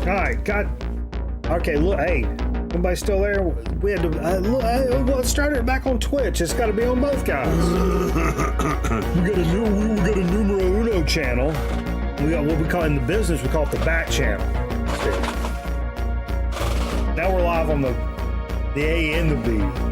All right, God. Okay, look, hey, everybody still there? We had to let's start it back on Twitch. It's got to be on both guys. we got a numero uno channel. We got what we call in the business. We call it the Bat channel. Now we're live on the A and the B.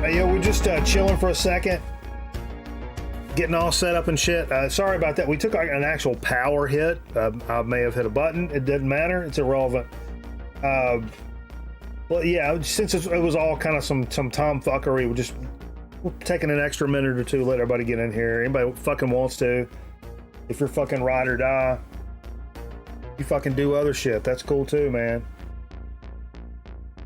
Yeah, we're just chilling for a second, getting all set up and shit. Sorry about that. We took like an actual power hit. I may have hit a button. It doesn't matter. It's irrelevant. Well, yeah, since it was all kind of some tomfuckery, we're taking an extra minute or two, let everybody get in here. Anybody fucking wants to. If you're fucking ride or die, you fucking do other shit. That's cool too, man.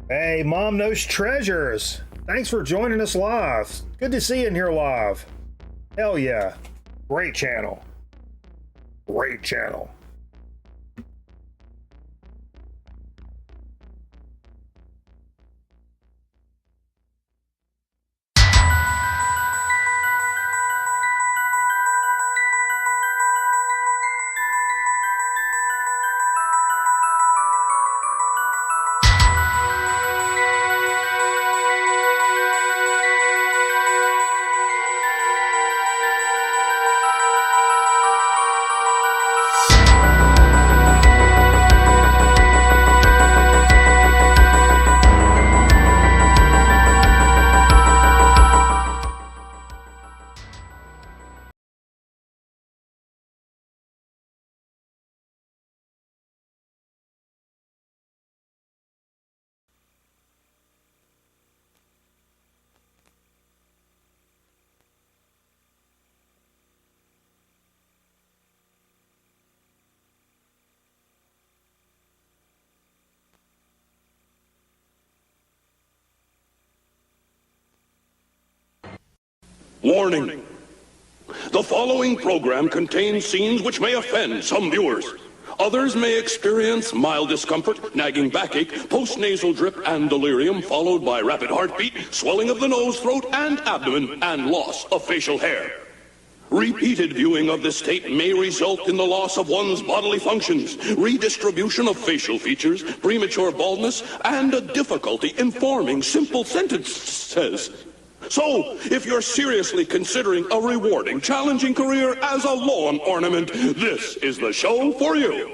Hey, Mom Knows Treasures. Thanks for joining us live. Good to see you in here live. Hell yeah. Great channel. Great channel. Warning. The following program contains scenes which may offend some viewers. Others may experience mild discomfort, nagging backache, post-nasal drip, and delirium, followed by rapid heartbeat, swelling of the nose, throat, and abdomen, and loss of facial hair. Repeated viewing of this tape may result in the loss of one's bodily functions, redistribution of facial features, premature baldness, and a difficulty in forming simple sentences. So, if you're seriously considering a rewarding, challenging career as a lawn ornament, this is the show for you.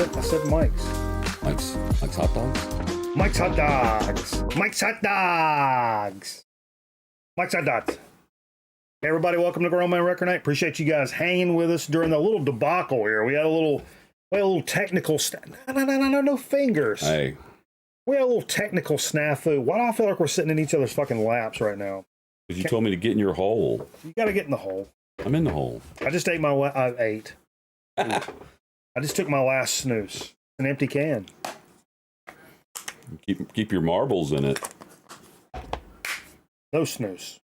I said Mike's. Mike's hot dogs? Mike's hot dogs. Mike's hot dogs. Mike's hot dogs. Hey everybody, welcome to Grown Man Record Night. Appreciate you guys hanging with us during the little debacle here. We had a little technical no fingers. Hey. We had a little technical snafu. Why do I feel like we're sitting in each other's fucking laps right now? Because you told me to get in your hole. You gotta get in the hole. I'm in the hole. I just ate I ate. I just took my last snooze. An empty can. Keep your marbles in it. No snooze.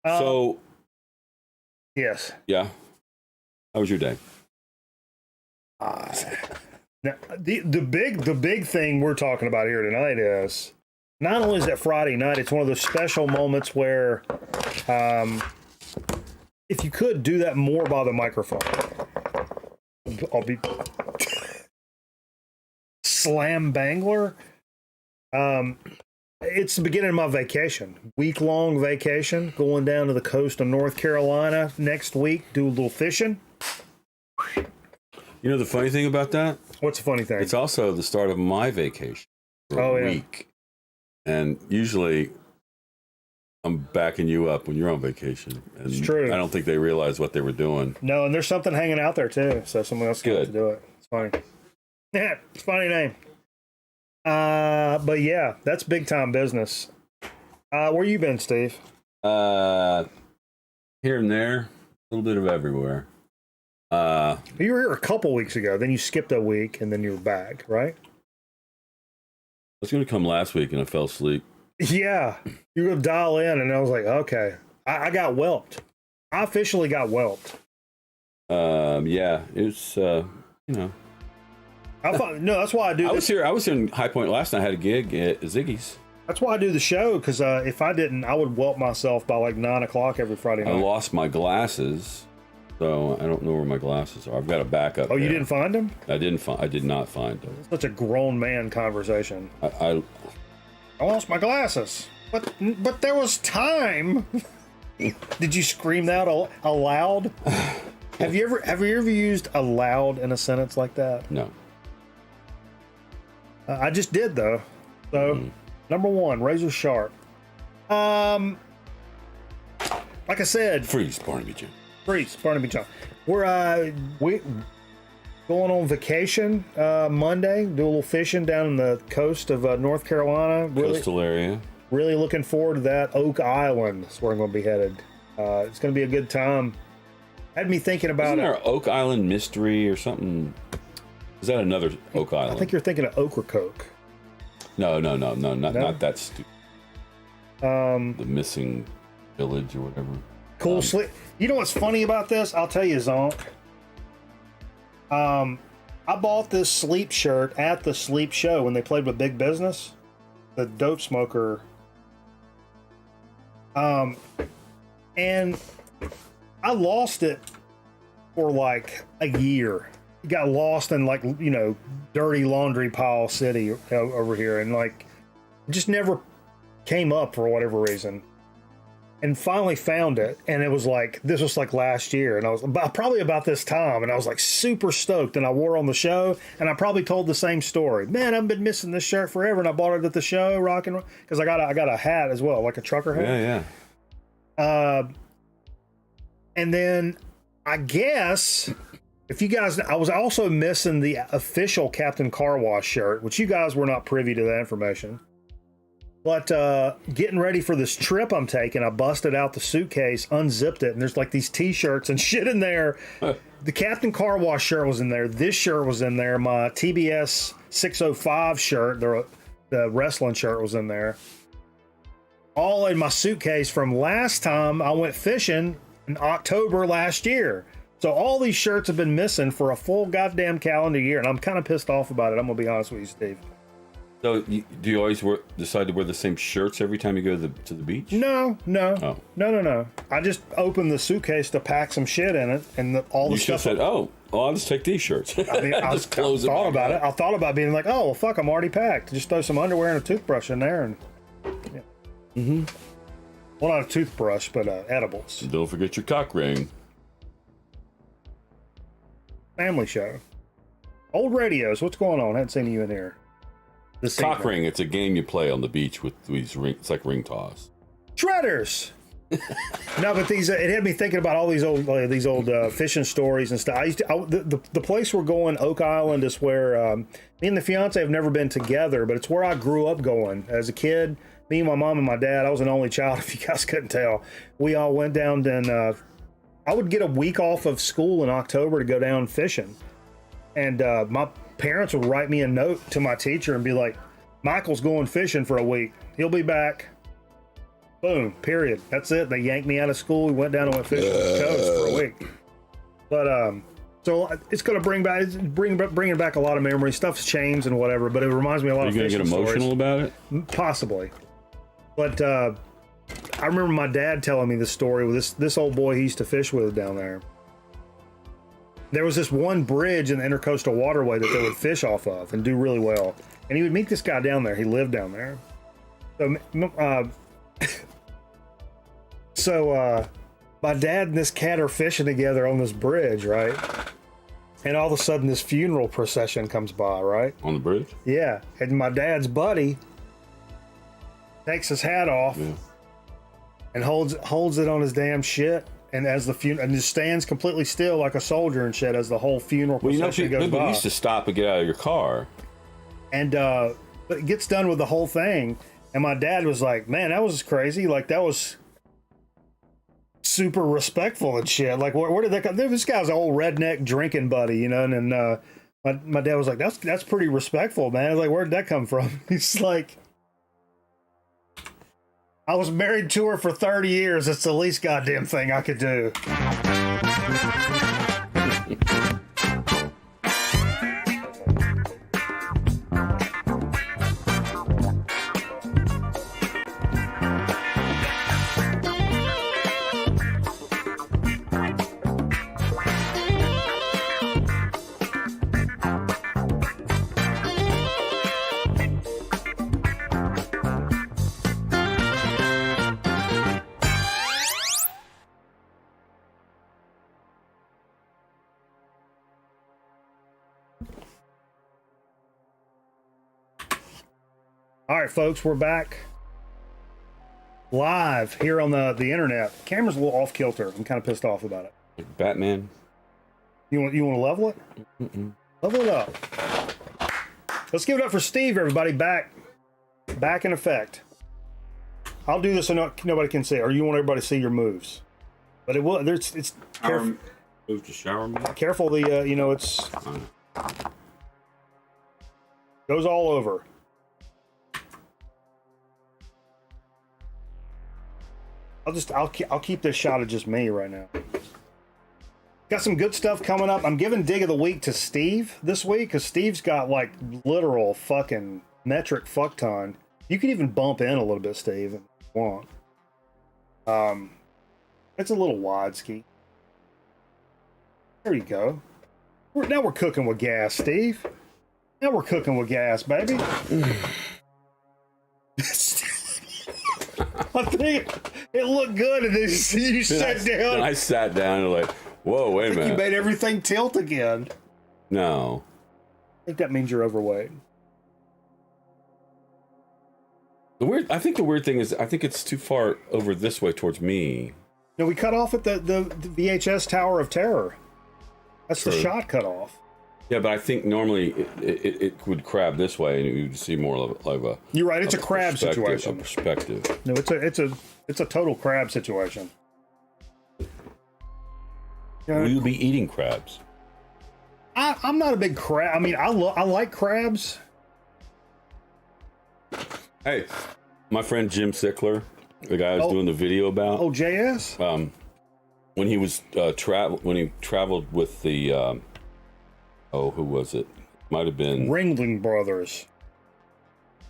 So. Yes. Yeah. How was your day? Now, the big thing we're talking about here tonight is not only is it Friday night, it's one of those special moments where, if you could do that more by the microphone, I'll be slam bangler. It's the beginning of my vacation, week-long vacation, going down to the coast of North Carolina next week, do a little fishing. You know the funny thing about that? What's the funny thing? It's also the start of my vacation for a week. And usually I'm backing you up when you're on vacation. And it's true. I don't think they realized what they were doing. No, and there's something hanging out there too, so someone else has to do it. It's funny. Yeah, it's a funny name. But yeah, that's big time business. Where you been, Steve? Here and there, a little bit of everywhere. You were here a couple weeks ago, then you skipped a week, and then you were back, right? I was going to come last week, and I fell asleep. Yeah, you were going to dial in, and I was like, okay. I got whelped. I officially got whelped. Yeah, it was, no, that's why I do this. I was in High Point last night. I had a gig at Ziggy's. That's why I do the show, because if I didn't, I would whelp myself by like 9 o'clock every Friday night. I lost my glasses. So I don't know where my glasses are. I've got a backup. Oh, you didn't find them? I did not find them. Such a grown man conversation. I lost my glasses, but there was time. Did you scream that aloud? Have you ever used aloud in a sentence like that? No. I just did though. So number one, razor sharp. Like I said, freeze, Barnaby Jim. Barnaby John. We're we going on vacation Monday. Do a little fishing down in the coast of North Carolina. Coastal area. Really looking forward to that. Oak Island is where I'm going to be headed. It's going to be a good time. Had me thinking about Isn't there Oak Island Mystery or something? Is that another Oak Island? I think you're thinking of Ocracoke. No, not that stupid. The missing village or whatever. Cool sleep. You know what's funny about this? I'll tell you, Zonk. I bought this sleep shirt at the sleep show when they played with Big Business, the dope smoker. And I lost it for like a year. It got lost in like, you know, dirty laundry pile city over here, and like it just never came up for whatever reason. And finally found it, and it was like, this was like last year, and I was probably about this time, and I was like super stoked, and I wore it on the show, and I probably told the same story. Man, I've been missing this shirt forever, and I bought it at the show, rocking, because I got a hat as well, like a trucker hat. Yeah. And then I guess if you guys, I was also missing the official Captain Car Wash shirt, which you guys were not privy to that information. But getting ready for this trip I'm taking, I busted out the suitcase, unzipped it, and there's like these t-shirts and shit in there. The Captain Car Wash shirt was in there. This shirt was in there. My TBS 605 shirt, the wrestling shirt, was in there. All in my suitcase from last time I went fishing in October last year. So all these shirts have been missing for a full goddamn calendar year, and I'm kind of pissed off about it. I'm going to be honest with you, Steve. So, do you always decide to wear the same shirts every time you go to the beach? No. I just opened the suitcase to pack some shit in it, and all the you stuff. You said, "Oh, I'll just take these shirts." I mean, I thought about it. I thought about being like, "Oh, well, fuck, I'm already packed. Just throw some underwear and a toothbrush in there, and yeah." Mm-hmm. Well, not a toothbrush, but edibles. Don't forget your cock ring. Family show. Old radios. What's going on? I hadn't seen you in here. Cock ring. It's a game you play on the beach with these rings. It's like ring toss. Shredders. No, but these it had me thinking about all these old fishing stories and stuff. The place we're going, Oak Island, is where me and the fiance have never been together, but it's where I grew up going as a kid. Me, my mom, and my dad. I was an only child, if you guys couldn't tell. We all went down, and I would get a week off of school in October to go down fishing, and my parents would write me a note to my teacher and be like, "Michael's going fishing for a week. He'll be back." Boom. Period. That's it. They yanked me out of school. We went down and went fishing on the coast for a week. But so it's going to bringing back a lot of memories. Stuff's changed and whatever, but it reminds me a lot of fishing stories. Are you going to get emotional about it? Possibly. But I remember my dad telling me this story with this old boy he used to fish with down there. There was this one bridge in the intercoastal waterway that they would fish off of and do really well. And he would meet this guy down there. He lived down there. So, my dad and this cat are fishing together on this bridge, right? And all of a sudden, this funeral procession comes by, right? On the bridge? Yeah. And my dad's buddy takes his hat off and holds it on his damn shit. And as the funeral, and just stands completely still like a soldier and shit as the whole funeral procession goes by. You used to stop and get out of your car. And but it gets done with the whole thing, and my dad was like, "Man, that was crazy. Like that was super respectful and shit. Like where did that come? This guy's an old redneck drinking buddy, you know." And my dad was like, "That's pretty respectful, man." I was like, "Where did that come from?" He's like, "I was married to her for 30 years. It's the least goddamn thing I could do." All right, folks, we're back live here on the internet. Camera's a little off kilter. I'm kind of pissed off about it. Batman. You want to level it? Mm-mm. Level it up. Let's give it up for Steve, everybody. Back in effect. I'll do this so nobody can see, or you want everybody to see your moves. But it will. It's careful. Move to shower mode. Careful. It's goes all over. I'll keep this shot of just me right now. Got some good stuff coming up. I'm giving Dig of the Week to Steve this week because Steve's got like literal fucking metric fuck ton. You can even bump in a little bit, Steve, if you want. It's a little wide, Ski. There you go. Now we're cooking with gas, Steve. Now we're cooking with gas, baby. I think it looked good, and then you sat down. I sat down and like, whoa, wait a minute. You made everything tilt again. No. I think that means you're overweight. I think the weird thing is, I think it's too far over this way towards me. No, we cut off at the VHS Tower of Terror. That's True. The shot cut off. Yeah, but I think normally it would crab this way, and you'd see more of a. You're right. It's a crab situation. A perspective. No, it's a total crab situation. Will you be eating crabs? I'm not a big crab. I mean, I like crabs. Hey, my friend Jim Sickler, the guy I was doing the video about. Oh, JS. When he was when he traveled with the. Who was it? Might have been Ringling Brothers.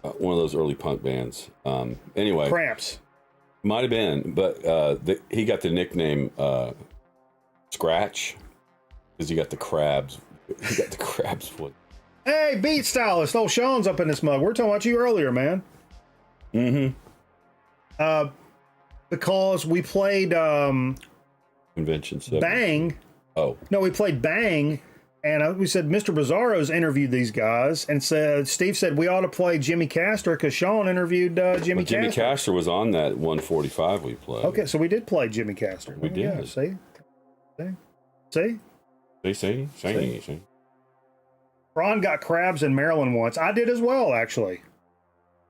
One of those early punk bands. Anyway, Cramps. Might have been, but he got the nickname Scratch because he got the crabs. He got the crabs foot. Hey, Beat Stylist. Oh, Sean's up in this mug. We're talking about you earlier, man. Mm-hmm. Because we played Convention 7. Bang. Oh. No, we played Bang. And we said Mr. Bizarro's interviewed these guys, and Steve said we ought to play Jimmy Castor because Sean interviewed Jimmy Castor. Jimmy Castor was on that 145 we played. Okay, so we did play Jimmy Castor. We did. Yeah, see? See? Ron got crabs in Maryland once. I did as well, actually.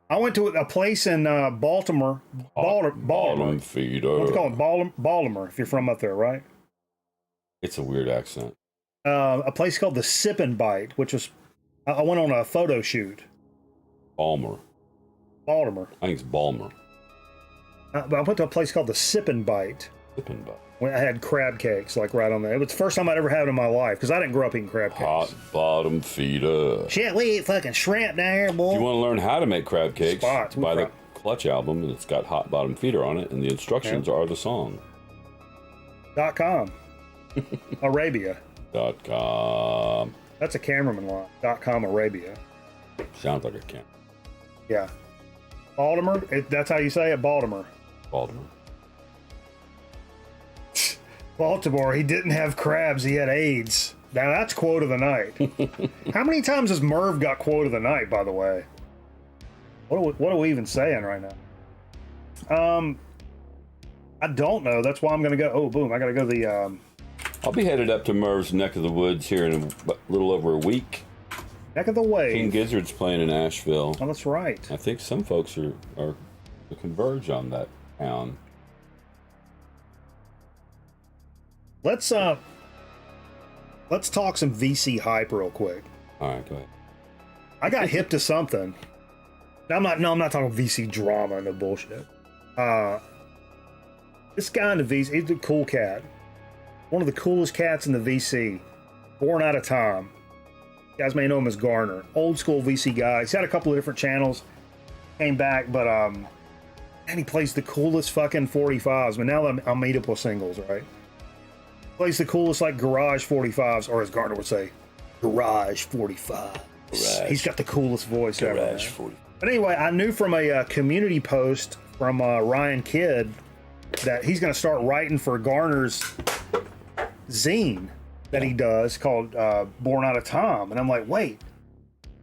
I went to a place in Baltimore. Bottom feeder. What's it called? Baltimore, if you're from up there, right? It's a weird accent. A place called the Sip and Bite, which was, I went on a photo shoot. Baltimore. I think it's Balmer. But I went to a place called the Sip and Bite. Sip and Bite. When I had crab cakes, like right on there. It was the first time I'd ever had it in my life, because I didn't grow up eating crab cakes. Hot bottom feeder. Shit, we eat fucking shrimp down here, boy. If you want to learn how to make crab cakes, buy the Clutch album, and it's got Hot Bottom Feeder on it, and the instructions are the song. .com. Arabia. .com. That's a cameraman line. .com Arabia. Sounds like a camera. Yeah. Baltimore? That's how you say it? Baltimore. Baltimore, he didn't have crabs, he had AIDS. Now that's quote of the night. How many times has Merv got quote of the night, by the way? What are we even saying right now? I don't know. That's why I'm going to go. Oh, boom. I got to go to the... I'll be headed up to Merv's neck of the woods here in a little over a week. Neck of the wave. King Gizzard's playing in Asheville. Oh, that's right. I think some folks are converge on that town. Let's talk some VC hype real quick. All right, go ahead. I got hip to something. I'm not talking VC drama, no bullshit. This guy in the VC, he's a cool cat. One of the coolest cats in the VC. Born out of time. You guys may know him as Garner. Old school VC guy. He's had a couple of different channels. Came back, but and he plays the coolest fucking 45s. But now I'll meet up with singles, right? Plays the coolest like garage 45s, or as Garner would say, garage 45. He's got the coolest voice ever. Garage 40. But anyway, I knew from a community post from Ryan Kidd that he's going to start writing for Garner's zine that he does called Born Out of Time. And I'm like, wait.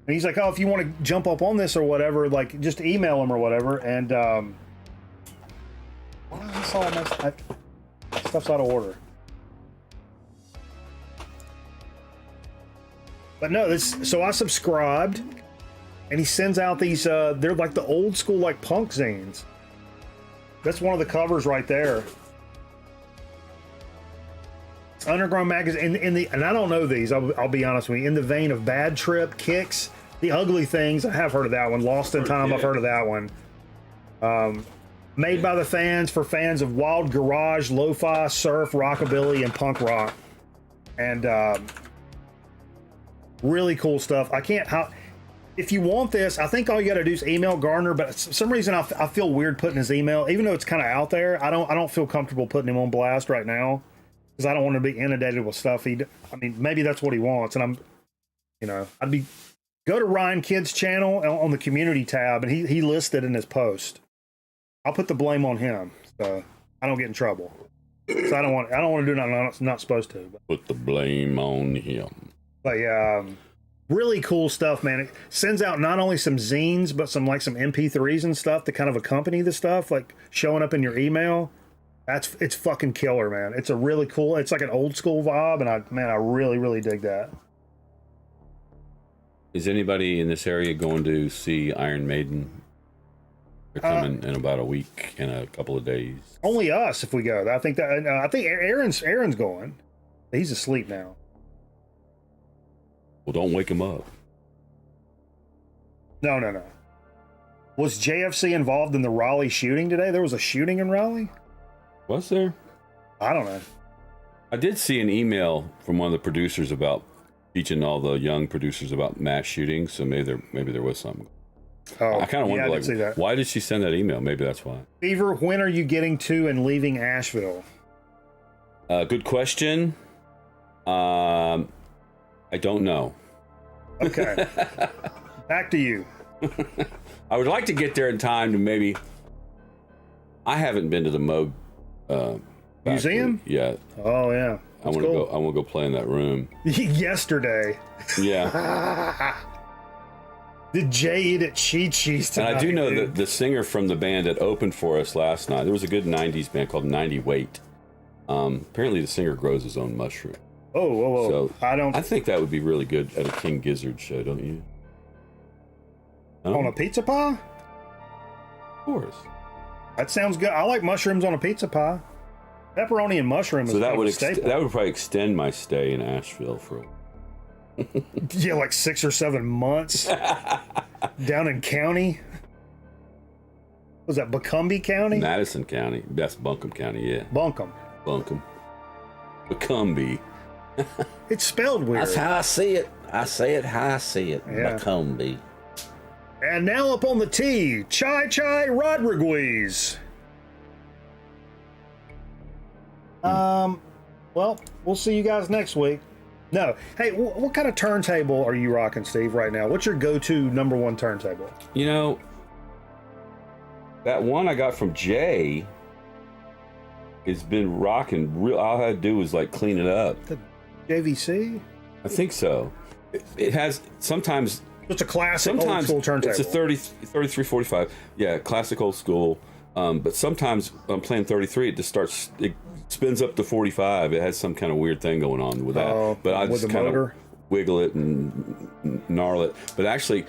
And he's like, oh, if you want to jump up on this or whatever, like just email him or whatever. And stuff's out of order. But no, so I subscribed, and he sends out these, they're like the old school, like punk zines. That's one of the covers right there. It's Underground Magazine, and I don't know these, I'll be honest with you, in the vein of Bad Trip, Kicks, The Ugly Things, I have heard of that one. Lost in Time, I've heard of that one. Made by the fans, for fans of wild garage, lo-fi, surf, rockabilly, and punk rock. and really cool stuff. If you want this, I think all you got to do is email Garner. But for some reason, I feel weird putting his email, even though it's kind of out there. I don't feel comfortable putting him on blast right now because I don't want to be inundated with stuff. Maybe that's what he wants, and go to Ryan Kidd's channel on the community tab, and he listed in his post. I'll put the blame on him, so I don't get in trouble. So I don't want to do nothing I'm not supposed to. Put the blame on him. But yeah. Really cool stuff, man. It sends out not only some zines, but some MP3s and stuff to kind of accompany the stuff, like showing up in your email. It's fucking killer, man. It's a really cool, it's like an old school vibe, and I really, really dig that. Is anybody in this area going to see Iron Maiden? They're coming in about a week and a couple of days. Only us if we go. I think Aaron's going. He's asleep now. Well, don't wake him up. No. Was JFC involved in the Raleigh shooting today? There was a shooting in Raleigh? Was there? I don't know. I did see an email from one of the producers about teaching all the young producers about mass shootings, so maybe there was something. Oh, I kind of wonder, why did she send that email? Maybe that's why. Beaver, when are you getting to and leaving Asheville? Good question. I don't know. Okay. Back to you. I would like to get there in time to maybe. I haven't been to the Moog museum yet. Oh yeah. I want to go. I want to go play in that room. Yesterday. Yeah. Did Jay eat at Chi-Chi's tonight? And I do know that the singer from the band that opened for us last night. There was a good '90s band called 90 Weight. Apparently, the singer grows his own mushroom. Oh. So I think that would be really good at a King Gizzard show, don't you? No? On a pizza pie? Of course. That sounds good. I like mushrooms on a pizza pie. Pepperoni and mushroom is so that would staple. that would probably extend my stay in Asheville for a while. Yeah, like 6 or 7 months. Down in county. Was that Buncombe County? Madison County. That's Buncombe County, yeah. Buncombe. Buncombe. It's spelled weird. That's how I see it. I say it how I see it. Yeah. Buncombe. And now up on the tee, Chai Rodriguez. Well, we'll see you guys next week. No. Hey, what kind of turntable are you rocking, Steve, right now? What's your go-to number one turntable? You know, that one I got from Jay has been rocking real. All I had to do was like clean it up. The JVC? I think so. It has sometimes. It's a classic old school turntable. It's a 3345. Yeah, classic old school. But sometimes I'm playing 33. It just starts. It spins up to 45. It has some kind of weird thing going on with that. But I just kind of wiggle it and gnarl it. But actually,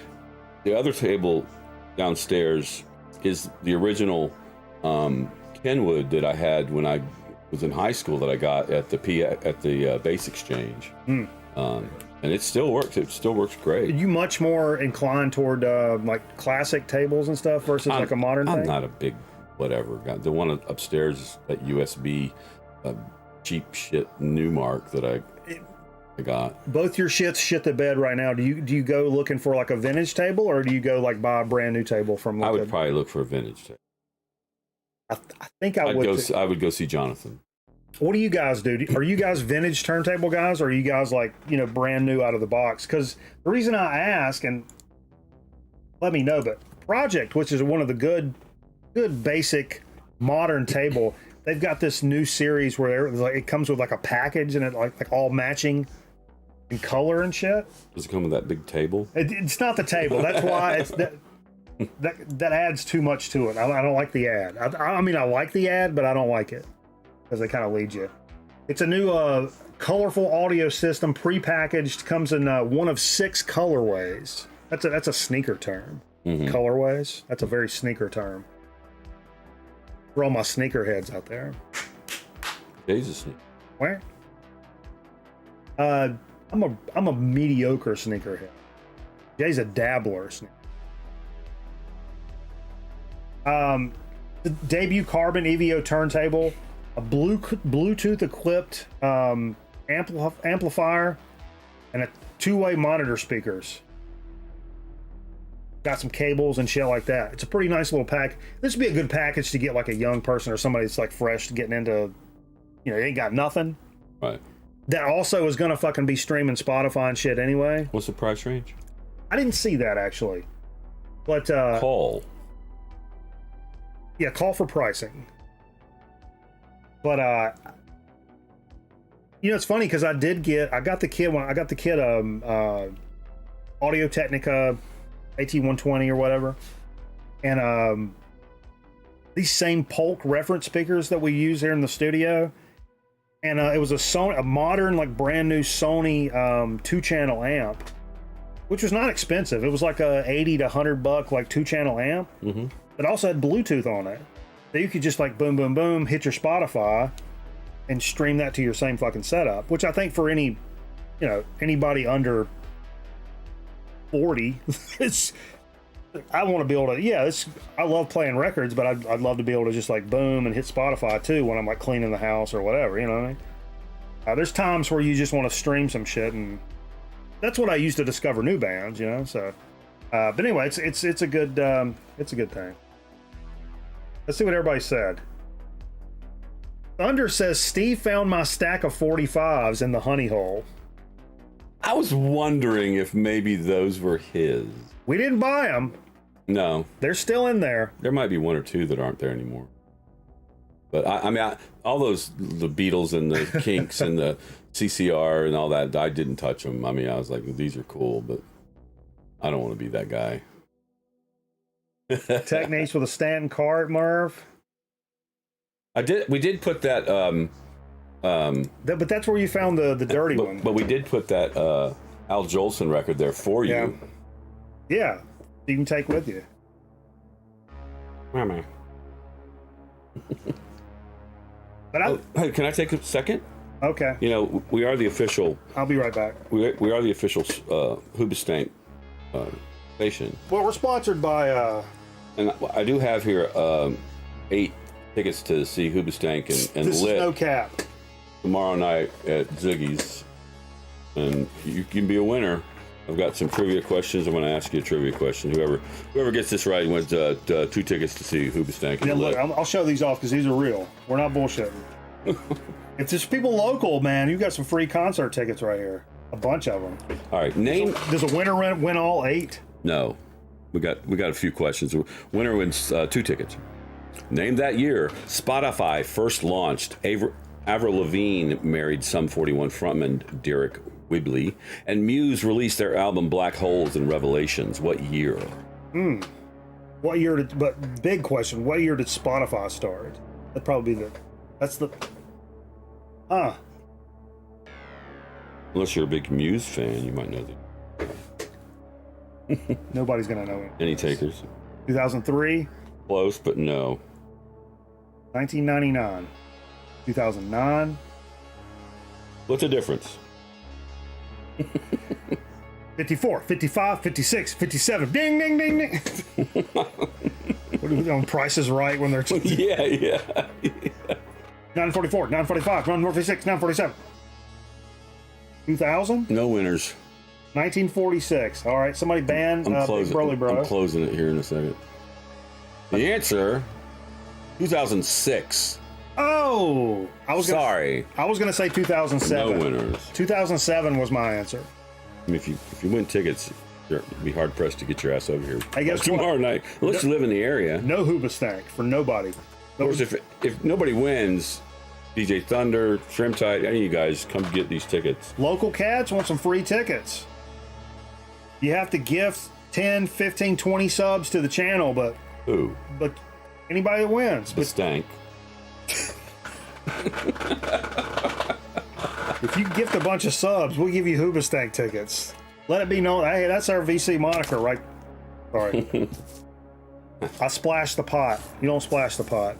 the other table downstairs is the original Kenwood that I had when I was in high school that I got at the Base Exchange. And it still works. It still works great. Are you much more inclined toward like classic tables and stuff versus like a modern thing? I'm not a big whatever guy. The one upstairs is that USB cheap shit Newmark that I got. Both your shit the bed right now. Do you go looking for like a vintage table, or do you go like buy a brand new table from? Like I would probably look for a vintage table. I think I would. I would go see Jonathan. What do you guys do? Are you guys vintage turntable guys, or are you guys like, brand new out of the box? Because the reason I ask, and let me know, but Project, which is one of the good basic modern table, they've got this new series where it comes with like a package and it like all matching in color and shit. Does it come with that big table? It's not the table. That's why that adds too much to it. I don't like the ad. I mean, I like the ad, but I don't like it. Because they kind of lead you. It's a new colorful audio system, prepackaged, comes in one of 6 colorways. That's a sneaker term. Mm-hmm. Colorways. That's a very sneaker term. For all my sneaker heads out there. Jay's a sneaker. Where? I'm a mediocre sneakerhead. Jay's a dabbler sneaker. The debut Carbon EVO turntable. A Bluetooth equipped amplifier, and a 2-way monitor speakers. Got some cables and shit like that. It's a pretty nice little pack. This would be a good package to get like a young person or somebody that's like fresh getting into, they ain't got nothing. Right. That also is gonna fucking be streaming Spotify and shit anyway. What's the price range? I didn't see that actually. But call. Yeah, call for pricing. But it's funny because I got the kid Audio Technica AT120 or whatever, and these same Polk reference speakers that we use here in the studio, and it was a modern, like brand new Sony 2-channel amp, which was not expensive. It was like a $80 to $100 like 2-channel amp. Mm-hmm. It also had Bluetooth on it, so you could just like boom, boom, boom, hit your Spotify, and stream that to your same fucking setup. Which I think for anybody under 40, I want to be able to. I love playing records, but I'd love to be able to just like boom and hit Spotify too when I'm like cleaning the house or whatever. You know what I mean? There's times where you just want to stream some shit, and that's what I use to discover new bands. So. But anyway, it's a good thing. Let's see what everybody said. Thunder says Steve found my stack of 45s in the honey hole. I was wondering if maybe those were his. We didn't buy them. No. They're still in there. There might be one or two that aren't there anymore. But I mean, all those, the Beatles and the Kinks and the CCR and all that, I didn't touch them. I mean, I was like, these are cool, but I don't want to be that guy. Techniques with a Stanton cart, Merv. We did put that. But that's where you found the dirty one. But we did put that Al Jolson record there for you. Yeah. You can take with you. Mama. But hey, can I take a second? Okay. We are the official. I'll be right back. We are the official Hoobastank station. Well, we're sponsored by. And I do have here 8 tickets to see Hoobastank and this Lit is no cap. tomorrow night at Ziggy's, and you can be a winner. I've got some trivia questions. I'm going to ask you a trivia question. Whoever gets this right wins 2 tickets to see Hoobastank and Lit. Look, I'll show these off because these are real. We're not bullshitting. If there's people local, man, you got some free concert tickets right here. A bunch of them. All right, name. Does a winner win all 8? No, we got a few questions. Winner wins 2 tickets. Name that year Spotify first launched. Avril Lavigne married Sum 41 frontman Derek Whibley, and Muse released their album Black Holes and Revelations. What year? What year but big question, what year did Spotify start? That'd probably be Unless you're a big Muse fan, you might know that. Nobody's gonna know it. Any takers? 2003? Close, but no. 1999. 2009? What's the difference? 54, 55, 56, 57. Ding, ding, ding, ding. What are we on Price is Right when they're... Yeah. 944, 945, 946, 947. 2000? No winners. 1946. All right, somebody ban Big Broly Bro. I'm closing it here in a second. The answer, 2006. Oh! I was going to say 2007. No winners. 2007 was my answer. I mean, if you win tickets, you'll be hard pressed to get your ass over here. I guess tomorrow night, unless you live in the area. No Hoobastank for nobody. Of course, if nobody wins, DJ Thunder, Shrimp Tide, any of you guys, come get these tickets. Local cats want some free tickets. You have to gift 10, 15, 20 subs to the channel, but Who? But anybody that wins. The stank. If you gift a bunch of subs, we'll give you Hoobastank tickets. Let it be known. Hey, that's our VC moniker, right? Sorry. I splashed the pot. You don't splash the pot.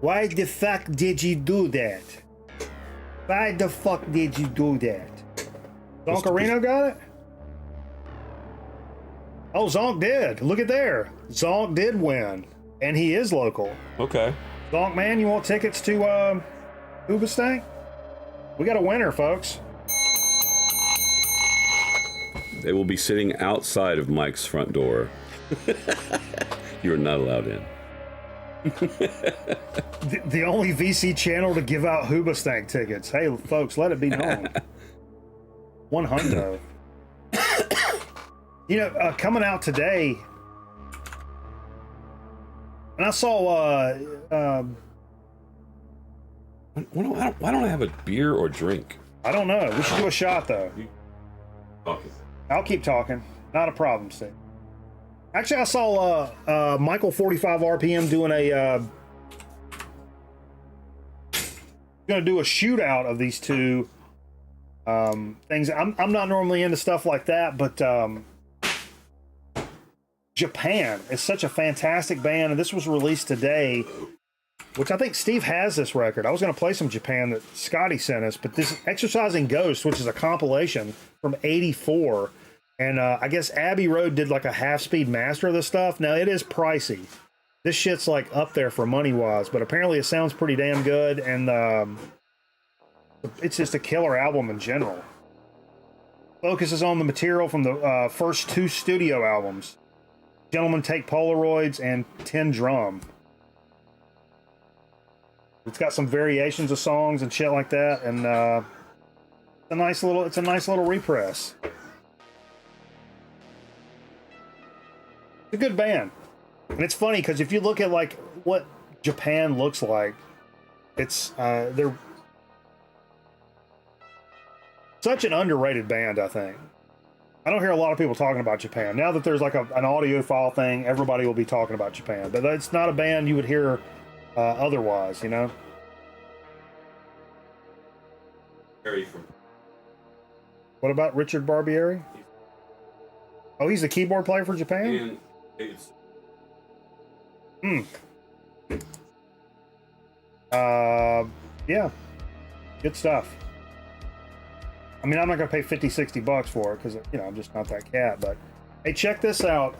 Why the fuck did you do that? Why the fuck did you do that? Zonkarino got it? Oh, Zonk did. Look at there. Zonk did win. And he is local. Okay. Zonk, man, you want tickets to Hoobastank? We got a winner, folks. They will be sitting outside of Mike's front door. You are not allowed in. The only VC channel to give out Hoobastank tickets. Hey, folks, let it be known. 100. You know, coming out today, and I saw. Why don't I have a beer or drink? I don't know. We should do a shot though. Okay. I'll keep talking. Not a problem, Steve. Actually, I saw Michael 45 RPM doing going to do a shootout of these two things. I'm not normally into stuff like that, but Japan is such a fantastic band, and this was released today, which I think Steve has this record. I was going to play some Japan that Scotty sent us, but this Exercising Ghost, which is a compilation from '84, and I guess Abbey Road did like a half-speed master of this stuff. Now, it is pricey. This shit's like up there for money-wise, but apparently it sounds pretty damn good, and it's just a killer album in general. Focuses on the material from the first two studio albums, Gentlemen Take Polaroids and 10 Drum. It's got some variations of songs and shit like that, and it's a nice little repress. It's a good band. And it's funny because if you look at like what Japan looks like, it's they're such an underrated band, I think. I don't hear a lot of people talking about Japan. Now that there's like an audiophile thing, everybody will be talking about Japan. But it's not a band you would hear otherwise, you know? What about Richard Barbieri? Oh, he's the keyboard player for Japan? Yeah. Good stuff. I mean, I'm not going to pay $50-$60 for it because, you know, I'm just not that cat. But, hey, check this out.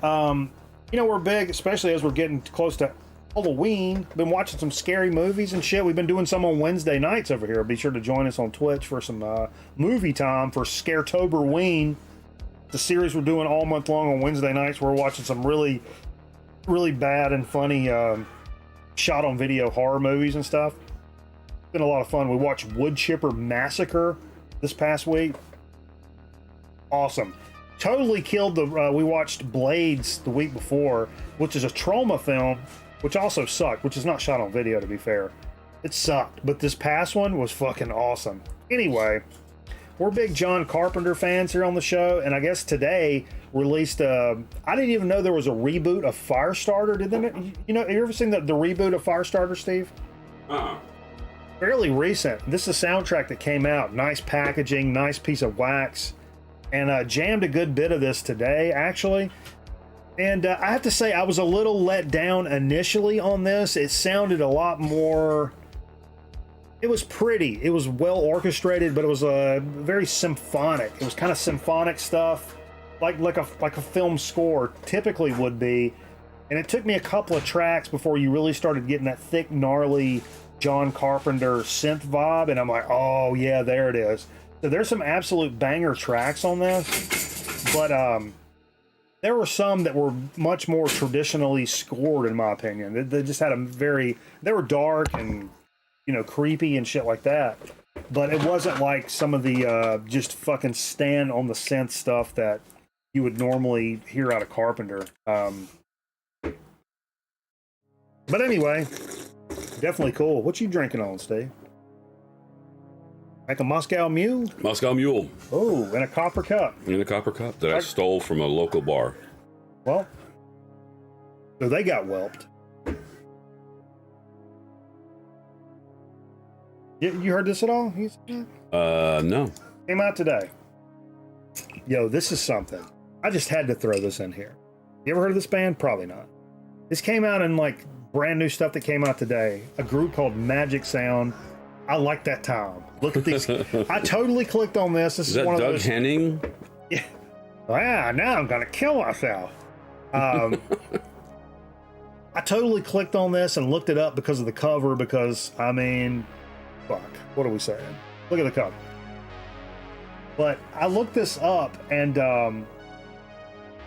You know, we're big, especially as we're getting close to Halloween. Been watching some scary movies and shit. We've been doing some on Wednesday nights over here. Be sure to join us on Twitch for some movie time for Scaretoberween. The series we're doing all month long on Wednesday nights. We're watching some really, really bad and funny shot on video horror movies and stuff. It's been a lot of fun. We watched Wood Chipper Massacre this past week. Awesome. Totally killed the we watched Blades the week before, which is a trauma film, which also sucked, which is not shot on video, to be fair. It sucked, but this past one was fucking awesome. Anyway, we're big John Carpenter fans here on the show, and I guess today released I didn't even know there was a reboot of Firestarter. Did they? You know, have you ever seen the reboot of Firestarter, Steve? Fairly recent. This is a soundtrack that came out. Nice packaging, nice piece of wax, and jammed a good bit of this today, actually. And I have to say, I was a little let down initially on this. It sounded a lot more... It was pretty. It was well orchestrated, but it was very symphonic. It was kind of symphonic stuff, like a film score typically would be. And it took me a couple of tracks before you really started getting that thick, gnarly John Carpenter synth vibe, and I'm like, oh yeah, there it is. So there's some absolute banger tracks on this, but there were some that were much more traditionally scored, in my opinion. They just had they were dark and, you know, creepy and shit like that, but it wasn't like some of the just fucking stand on the synth stuff that you would normally hear out of Carpenter. But anyway, definitely cool. What you drinking on, Steve? Like a Moscow Mule? Moscow Mule. Oh, in a copper cup. In a copper cup that I stole from a local bar. Well, so they got whelped. You heard this at all? No. Came out today. Yo, this is something. I just had to throw this in here. You ever heard of this band? Probably not. This came out in like brand new stuff that came out today. A group called Magic Sound. I like that time. Look at these. I totally clicked on this. This is that one of Doug those. Henning? Yeah. Wow, now I'm gonna kill myself. I totally clicked on this and looked it up because of the cover. Because I mean, fuck. What are we saying? Look at the cover. But I looked this up, and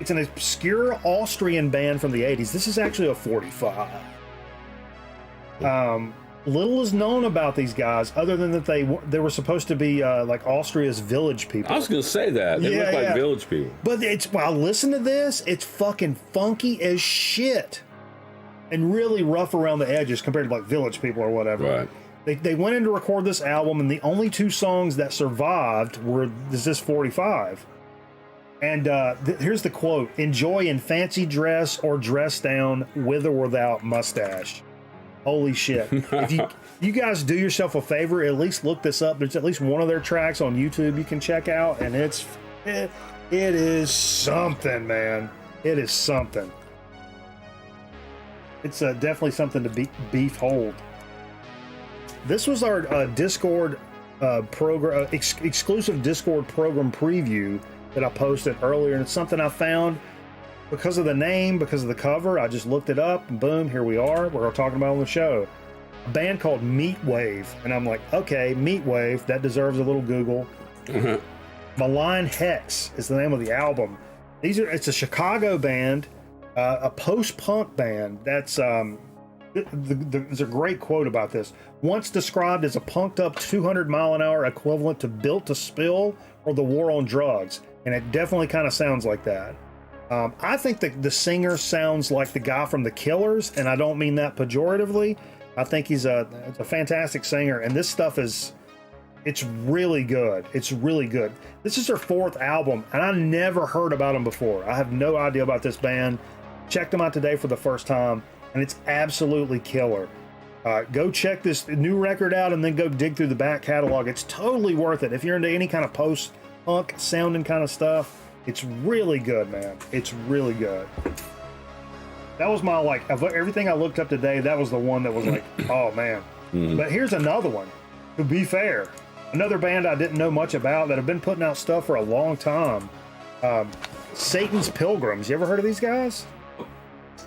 it's an obscure Austrian band from the 80s. This is actually a 45. Little is known about these guys, other than that they were supposed to be like Austria's village people. I was gonna say that they look like village people. But listen to this. It's fucking funky as shit, and really rough around the edges compared to like village people or whatever. Right. They went in to record this album, and the only two songs that survived were this 45. And here's the quote: "Enjoy in fancy dress or dress down, with or without mustache." Holy shit. If you guys do yourself a favor, at least look this up. There's at least one of their tracks on YouTube you can check out, and it is something, man. It is something. It's definitely something to beef hold. This was our Discord program, exclusive Discord program preview that I posted earlier, and it's something I found because of the name, because of the cover. I just looked it up, and boom, here we are. We're talking about on the show. A band called Meatwave, and I'm like, okay, Meatwave, that deserves a little Google. Malign Hex is the name of the album. It's a Chicago band, a post-punk band. That's there's a great quote about this. Once described as a punked-up 200-mile-an-hour equivalent to Built to Spill or The War on Drugs, and it definitely kind of sounds like that. I think that the singer sounds like the guy from The Killers, and I don't mean that pejoratively. I think he's a fantastic singer, and this stuff it's really good. It's really good. This is their fourth album, and I never heard about them before. I have no idea about this band. Checked them out today for the first time, and it's absolutely killer. Go check this new record out, and then go dig through the back catalog. It's totally worth it. If you're into any kind of post-punk sounding kind of stuff, it's really good, man. It's really good. That was my, like, of everything I looked up today, that was the one that was like, oh, man. But here's another one. To be fair, another band I didn't know much about that have been putting out stuff for a long time. Satan's Pilgrims. You ever heard of these guys?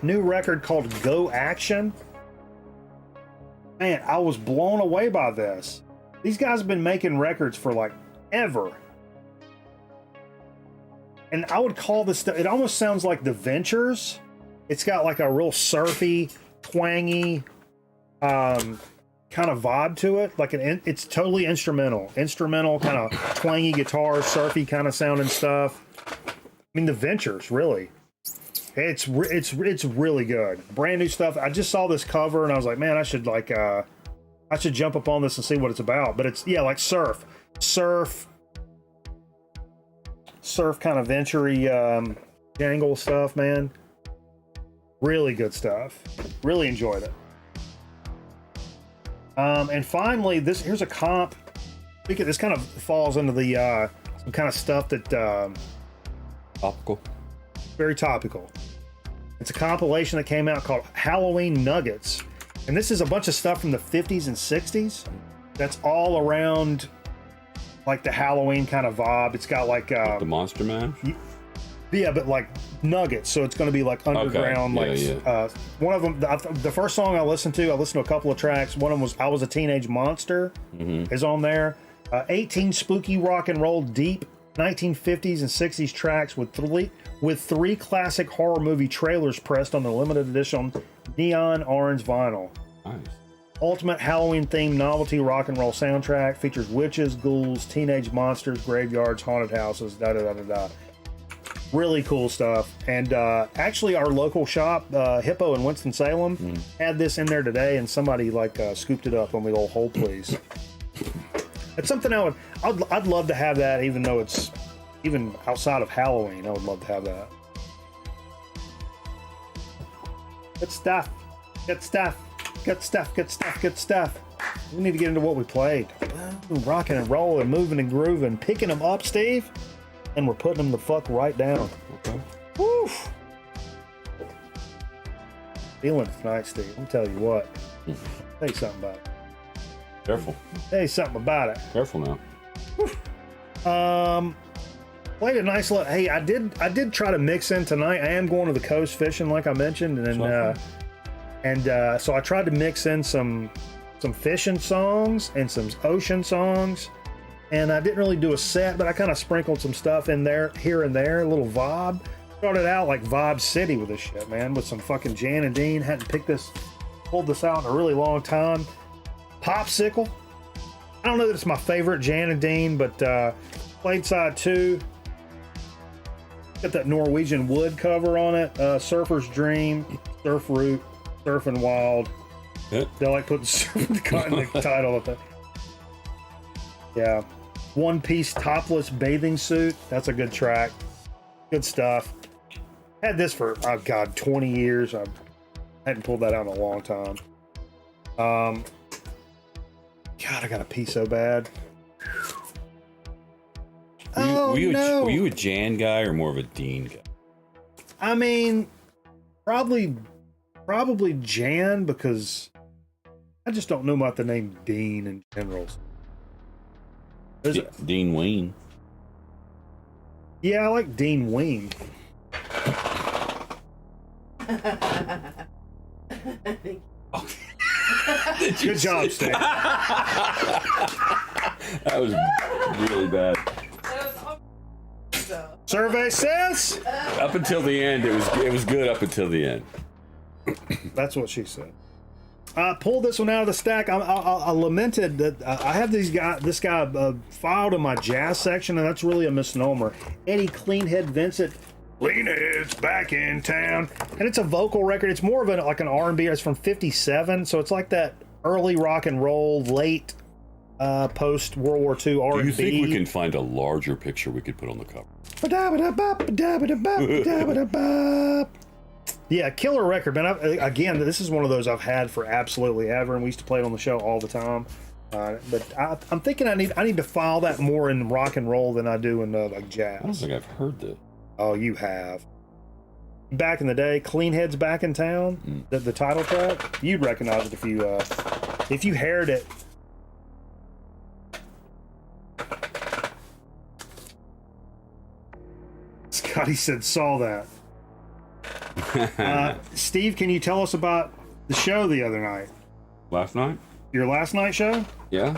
New record called Go Action. Man, I was blown away by this. These guys have been making records for, like, ever. And I would call this stuff, it almost sounds like The Ventures. It's got like a real surfy, twangy kind of vibe to it. Like it's totally instrumental kind of twangy guitar, surfy kind of sounding stuff. I mean, The Ventures, really. It's really good. Brand new stuff. I just saw this cover and I was like, man, I should jump up on this and see what it's about. But it's, yeah, like surf kind of venture-y jangle stuff, man. Really good stuff. Really enjoyed it. And finally, here's a comp. This kind of falls into the some kind of stuff that Topical. Very topical. It's a compilation that came out called Halloween Nuggets, and this is a bunch of stuff from the 50s and 60s. That's all around like the Halloween kind of vibe. It's got like the Monster Man. Yeah, but like nuggets, so it's going to be like underground. Okay. Yeah. One of them, the first song I listened to a couple of tracks. One of them was "I Was a Teenage Monster," is on there. 18 spooky rock and roll deep 1950s and 60s tracks with three classic horror movie trailers pressed on the limited edition neon orange vinyl. Nice. Ultimate Halloween themed novelty rock and roll soundtrack features witches, ghouls, teenage monsters, graveyards, haunted houses, da da da da da. Really cool stuff. And actually, our local shop, Hippo in Winston-Salem, had this in there today, and somebody like scooped it up on the old Hold Please. It's something I'd love to have that, even though it's even outside of Halloween. I would love to have that. Good stuff. Good stuff. Good stuff. Good stuff. Good stuff. We need to get into what we played. Rocking and rolling, moving and grooving, picking them up, Steve. And we're putting them the fuck right down. Okay. Woo! Feeling it tonight, Steve. I'll tell you what. Tell you something about it. Careful. Tell you something about it. Careful now. Played a nice little. Hey, I did try to mix in tonight. I am going to the coast fishing, like I mentioned, and so I tried to mix in some fishing songs and some ocean songs. and I didn't really do a set, but I kind of sprinkled some stuff in there, here and there, a little vibe. Started out like Vibe City with this shit, man, with some fucking Jan and Dean. Hadn't pulled this out in a really long time. Popsicle. I don't know that it's my favorite Jan and Dean, but Played Side 2. Got that Norwegian wood cover on it. Surfer's Dream, Surf Route, Surfing Wild. Yeah. They like putting the title of it. Yeah. One Piece Topless Bathing Suit. That's a good track. Good stuff. Had this for, oh God, 20 years. I hadn't pulled that out in a long time. God, I got to pee so bad. Were you a Jan guy or more of a Dean guy? I mean, probably Jan, because I just don't know about the name Dean in general. Dean Ween. Yeah, I like Dean Ween. Good job, Steve. That was really bad. Survey says Up until the end, it was good up until the end. that's what she said. I pulled this one out of the stack. I lamented that I have this guy filed in my jazz section, and that's really a misnomer. Eddie Cleanhead Vincent. Cleanhead's back in town, and it's a vocal record. It's more of like an R&B. It's from '57, so it's like that early rock and roll, late post World War II R&B. Do you think we can find a larger picture we could put on the cover? Yeah, killer record, man. Again, this is one of those I've had for absolutely ever, and we used to play it on the show all the time. But I'm thinking I need to file that more in rock and roll than I do in like jazz. I don't think I've heard this. Oh, you have. Back in the day, Cleanhead's Back in Town, the title track, you'd recognize it if you heard it. Scotty said, saw that. Steve, can you tell us about the show the other night? Last night? Your last night show? Yeah.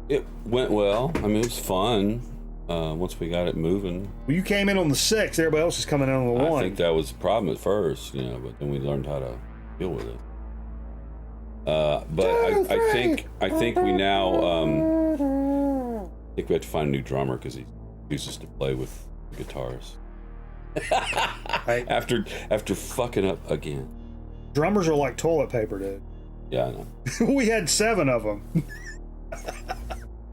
It went well. I mean, it was fun. Once we got it moving. Well, you came in on the 6th. Everybody else is coming in on the 1. I think that was the problem at first, but then we learned how to deal with it. But I think we now I think we have to find a new drummer because he refuses to play with the guitars. After fucking up again. Drummers are like toilet paper, dude. Yeah, I know. We had 7 of them.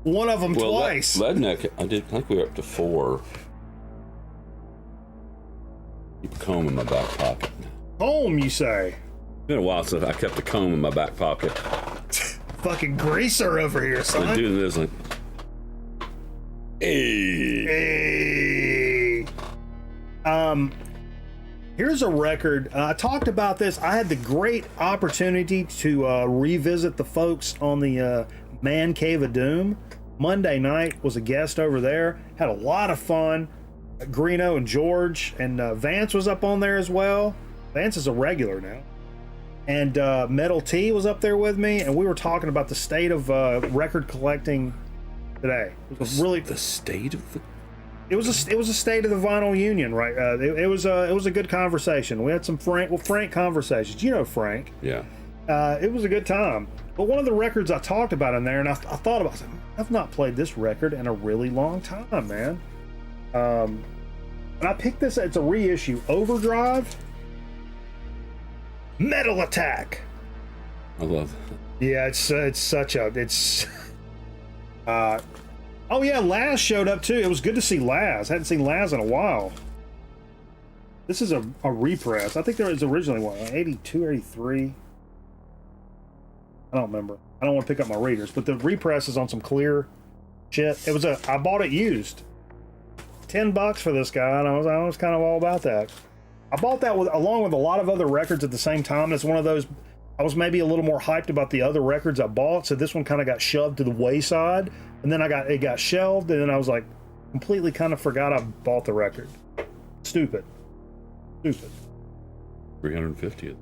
One of them twice. Ledneck, I think we were up to 4. Keep a comb in my back pocket. Comb, you say? It's been a while since I kept a comb in my back pocket. Fucking greaser over here, son. I'm doing this like, hey. Here's a record. I talked about this. I had the great opportunity to revisit the folks on the Man Cave of Doom. Monday night, was a guest over there. Had a lot of fun. Greeno and George and Vance was up on there as well. Vance is a regular now. And Metal T was up there with me, and we were talking about the state of record collecting today. It was really the state of the. It was a state of the vinyl union, right? It was a good conversation. We had some frank conversations. You know Frank. Yeah. It was a good time. But one of the records I talked about in there, and I thought about it, I've not played this record in a really long time, man. And I picked this. It's a reissue. Overdrive. Metal Attack. I love that. Yeah, it's such a oh yeah, Laz showed up too. It was good to see Laz. Hadn't seen Laz in a while. This is a repress. I think there was originally one, 82, 83. I don't remember. I don't want to pick up my readers, but the repress is on some clear shit. I bought it used. $10 for this guy, and I was kind of all about that. I bought that along with a lot of other records at the same time. It's one of those, I was maybe a little more hyped about the other records I bought, so this one kind of got shoved to the wayside, and then it got shelved, and then I was like, completely kind of forgot I bought the record. Stupid. 350th.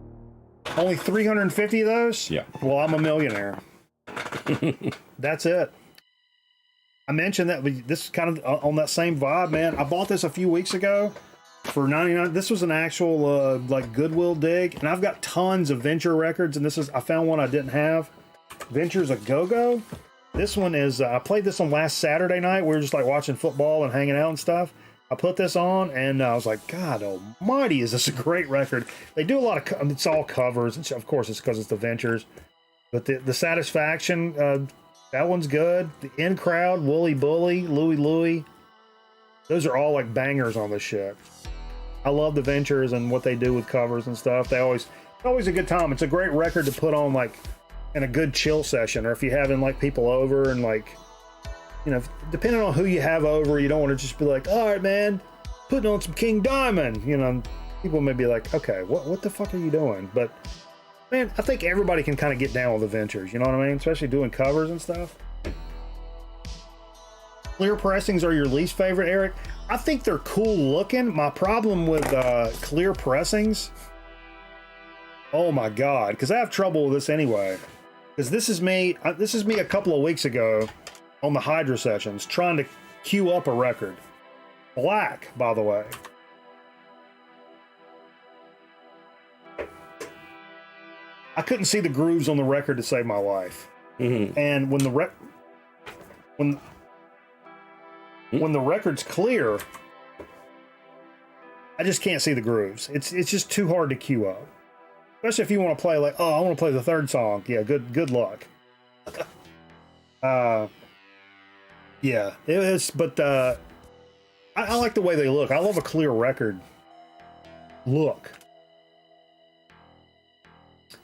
Only 350 of those? Yeah. Well, I'm a millionaire. That's it. I mentioned that this is kind of on that same vibe, man. I bought this a few weeks ago for 99. This was an actual like Goodwill dig, and I've got tons of Venture records, and I found one I didn't have. Venture's a go-go. This one is I played this on last Saturday night. We were just like watching football and hanging out and stuff. I put this on, and I was like, God almighty, is this a great record. They do a lot of, it's all covers. And of course, it's because it's the Ventures. But the Satisfaction, that one's good. The In Crowd, Wooly Bully, Louie Louie. Those are all like bangers on this shit. I love the Ventures and what they do with covers and stuff. It's always a good time. It's a great record to put on like in a good chill session, or if you're having like people over and like, you know, depending on who you have over, you don't want to just be like, all right, man, putting on some King Diamond. You know, people may be like, okay, what the fuck are you doing? But man, I think everybody can kind of get down with the Ventures. You know what I mean? Especially doing covers and stuff. Clear pressings are your least favorite, Eric? I think they're cool looking. My problem with clear pressings, oh my God, because I have trouble with this anyway. Because this is me a couple of weeks ago on the Hydra sessions trying to cue up a record. Black, by the way. I couldn't see the grooves on the record to save my life. Mm-hmm. And when the record's clear, I just can't see the grooves. It's just too hard to cue up. Especially if you want to play like, oh, I want to play the third song. Yeah, good luck. Yeah, it is, but I like the way they look. I love a clear record look.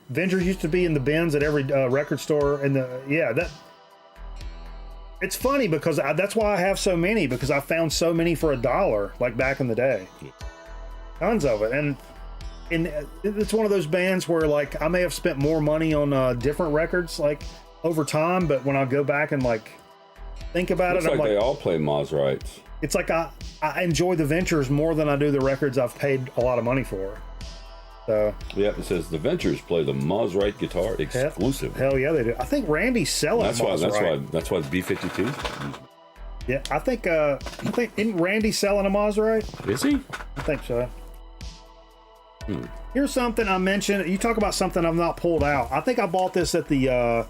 Ventures used to be in the bins at every record store, and it's funny because that's why I have so many, because I found so many for $1, like back in the day. Tons of it, and it's one of those bands where like I may have spent more money on different records like over time, but when I go back and like think about Looks it, I'm like like, they all play Maserati's. It's like I enjoy the Ventures more than I do the records I've paid a lot of money for. So yeah, it says the Ventures play the Maserati guitar exclusive. Hell yeah, they do. I think Randy's selling. That's why the B-52. Yeah, I think isn't Randy selling a Maserati? Is he? I think so. Here's something I mentioned. You talk about something I've not pulled out. I think I bought this at the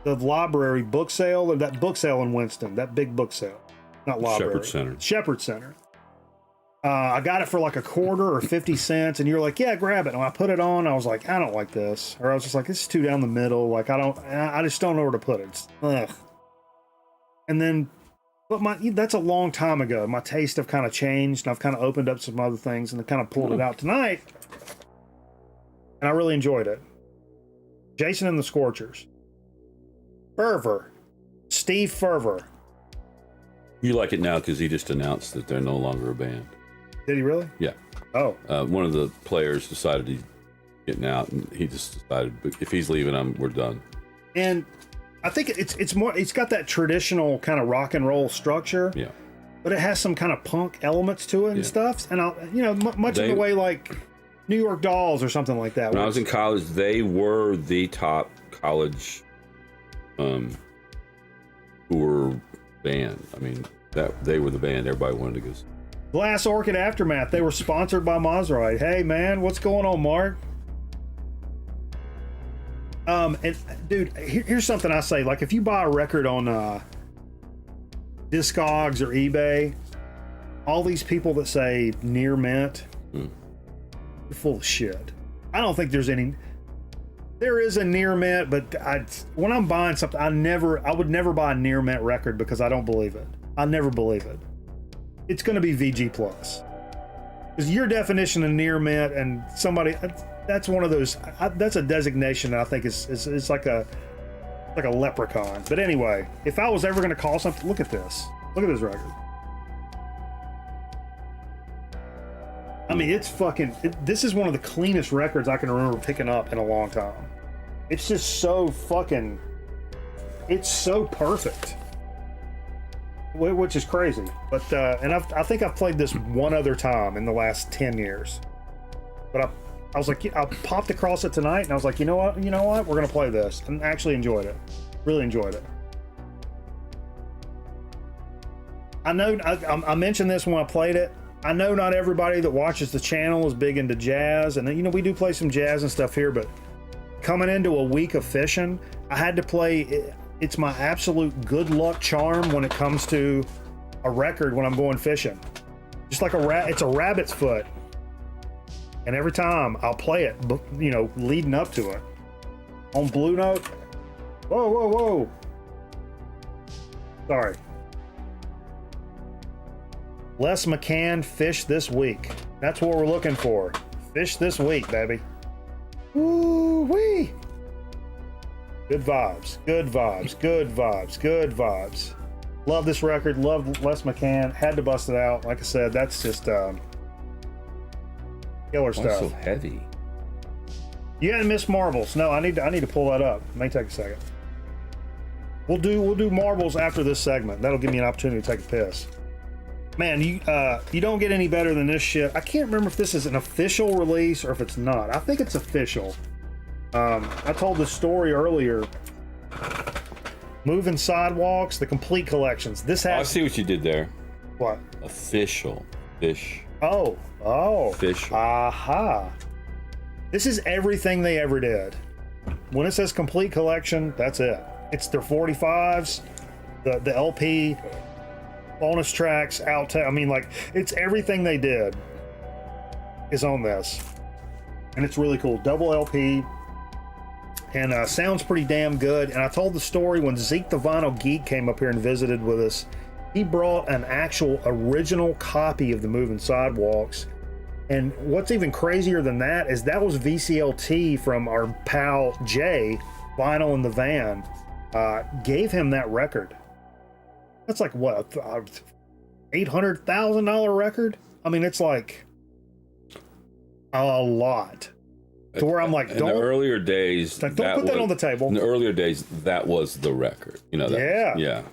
library book sale, or that book sale in Winston, that big book sale. Not library. Shepherd Center. I got it for like $0.25 or 50 cents, and you're like, yeah, grab it. And I put it on, I was like, I don't like this. Or I was just like, this is too down the middle. Like, I just don't know where to put it. Ugh. And then, but that's a long time ago. My tastes have kind of changed, and I've kind of opened up some other things, and I kind of pulled it out tonight. And I really enjoyed it. Jason and the Scorchers. Fervor. Steve Fervor. You like it now because he just announced that they're no longer a band. Did he really? Yeah. Oh. One of the players decided he's getting out, and he just decided, if he's leaving, we're done. And I think it's more. It's got that traditional kind of rock and roll structure. Yeah. But it has some kind of punk elements to it and stuff. And much of the way like New York Dolls or something like that. When I was in college, they were the top college tour band. I mean, they were the band everybody wanted to go see. Glass Orchid Aftermath. They were sponsored by Maserati. Hey man, what's going on, Mark? And dude, here's something I say. Like, if you buy a record on Discogs or eBay, all these people that say near mint, they're full of shit. I don't think there's any. There is a near mint, but when I'm buying something, I would never buy a near mint record because I don't believe it. I never believe it. It's going to be VG plus. Because your definition of near mint and somebody, that's one of those. That's a designation that I think is like a leprechaun. But anyway, if I was ever going to call something, look at this. Look at this record. I mean, it's fucking. This is one of the cleanest records I can remember picking up in a long time. It's just so fucking. It's so perfect, which is crazy. But and I think I've played this one other time in the last 10 years. But I was like, I popped across it tonight, and I was like, you know what? We're gonna play this, and actually enjoyed it. Really enjoyed it. I know I mentioned this when I played it. I know not everybody that watches the channel is big into jazz, and we do play some jazz and stuff here, but coming into a week of fishing, I had to play. It's my absolute good luck charm when it comes to a record when I'm going fishing. Just like it's a rabbit's foot, and every time I'll play it, leading up to it on Blue Note. Whoa! Sorry. Les McCann fish this week. That's what we're looking for. Fish this week, baby. Woo-wee. Good vibes. Love this record. Love Les McCann. Had to bust it out. Like I said, that's just killer stuff. So heavy. You hadn't missed marbles. No, I need to pull that up. It may take a second. We'll do marbles after this segment. That'll give me an opportunity to take a piss. Man, you don't get any better than this shit. I can't remember if this is an official release or if it's not. I think it's official. I told this story earlier. Moving Sidewalks, the complete collections. This has. I see what you did there. What? Official fish. Oh. Fish. Aha. This is everything they ever did. When it says complete collection, that's it. It's their 45s, the LP. Bonus tracks, outtake. I mean, like, it's everything they did is on this, and it's really cool. Double LP, and sounds pretty damn good. And I told the story when Zeke the Vinyl Geek came up here and visited with us. He brought an actual original copy of the Moving Sidewalks, and what's even crazier than that is that was VCLT from our pal Jay, Vinyl in the Van, gave him that record. That's like what, $800,000 record? I mean, it's like a lot. To where I'm like, in the earlier days, don't put that on the table. In the earlier days, that was the record. Yeah.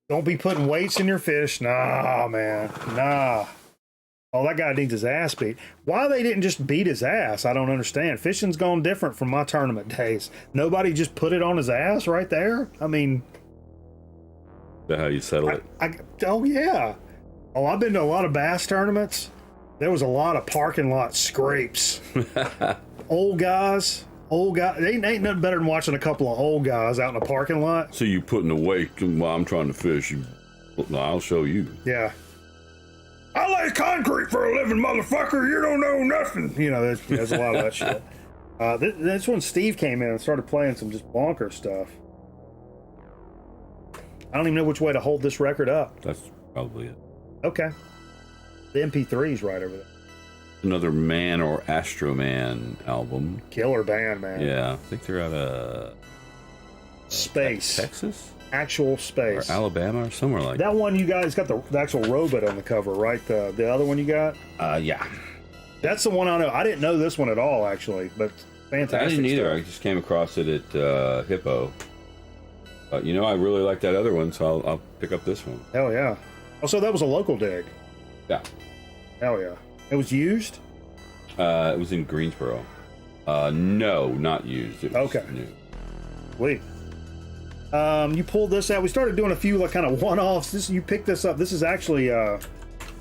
Don't be putting weights in your fish. Nah, man. Nah. Oh, that guy needs his ass beat. Why they didn't just beat his ass, I don't understand. Fishing's gone different from my tournament days. Nobody just put it on his ass right there? I mean... Is that how you settle it? Oh, yeah. Oh, I've been to a lot of bass tournaments. There was a lot of parking lot scrapes. Old guys, they ain't nothing better than watching a couple of old guys out in a parking lot. So you putting away while I'm trying to fish. I'll show you. Yeah. I lay concrete for a living, motherfucker. You don't know nothing. There's a lot of that shit. That's when Steve came in and started playing some just bonker stuff. I don't even know which way to hold this record up. That's probably it. Okay. The MP3's right over there. Another Man or Astro Man album. Killer band, man. Yeah, I think they're out of Space. Texas? Actual Space. Or Alabama or somewhere like that. One you guys got the actual robot on the cover, right? The other one you got? Yeah. That's the one I know. I didn't know this one at all, actually, but fantastic. I didn't either. Stuff. I just came across it at Hippo. I really like that other one, so I'll pick up this one. Hell yeah. Also, that was a local dig. Yeah. Hell yeah. It was used? It was in Greensboro. No, not used. It was okay. New. Sweet. You pulled this out. We started doing a few like kind of one-offs. You picked this up. This is actually a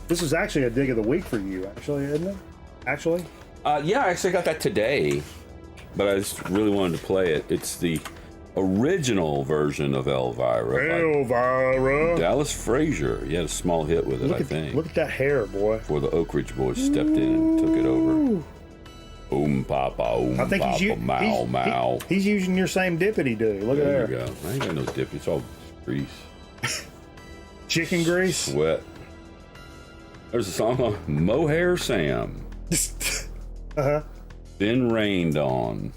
dig of the week for you, actually, isn't it? Actually? Yeah, I actually got that today, but I just really wanted to play it. It's the original version of Elvira. Elvira. Dallas Frazier. He had a small hit with it, I think. Look at that hair, boy. Before the Oak Ridge boys stepped in and took it over. Papa, I think mow. He's using your same dippity do. Look at there. There you go. I ain't got no dip. It's all grease. Chicken grease? Sweat. There's a song on Mohair Sam. Uh-huh. Been rained on.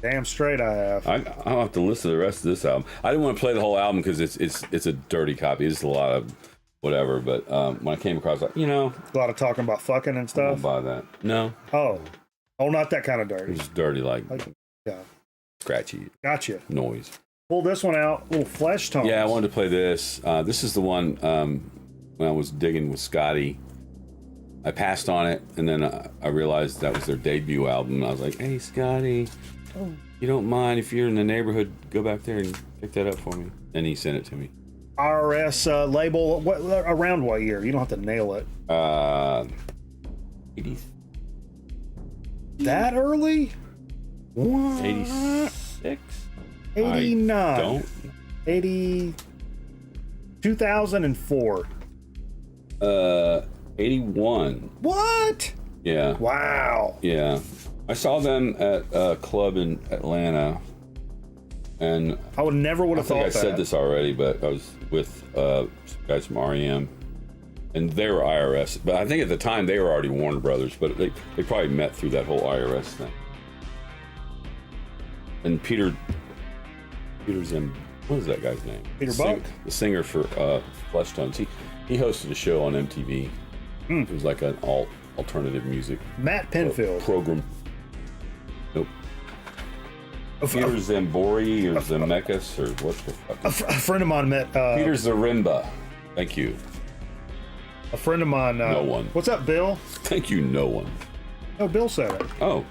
Damn straight I have. I'll have to listen to the rest of this album. I didn't want to play the whole album because it's a dirty copy. It's a lot of whatever. But when I came across, a lot of talking about fucking and stuff. I won't buy that. No. Oh, not that kind of dirty. It's dirty, like yeah, scratchy. Gotcha. Noise. Pull this one out. Little flesh tones. Yeah, I wanted to play this. This is the one when I was digging with Scotty. I passed on it, and then I realized that was their debut album. And I was like, "Hey, Scotty, you don't mind if you're in the neighborhood, go back there and pick that up for me." And he sent it to me. IRS label. Around what year? You don't have to nail it. 80. That early? What? 86. 89. Don't. 80. 2004. 81. What? Yeah. Wow. Yeah. I saw them at a club in Atlanta, and I would never have thought I that. said this already, but I was with some guys from REM, and they were IRS. But I think at the time they were already Warner Brothers, but they probably met through that whole IRS thing. And Peter Zim, what is that guy's name? Peter Buck? The singer for Flesh Tones. He hosted a show on MTV. It was like an alternative music Matt Penfield. program. Nope. Peter Zambori or Zemeckis or what the fuck? A friend of mine met. Peter Zaremba. Thank you. A friend of mine. No one. What's up, Bill? Thank you, no one. Oh, Bill said it. Oh.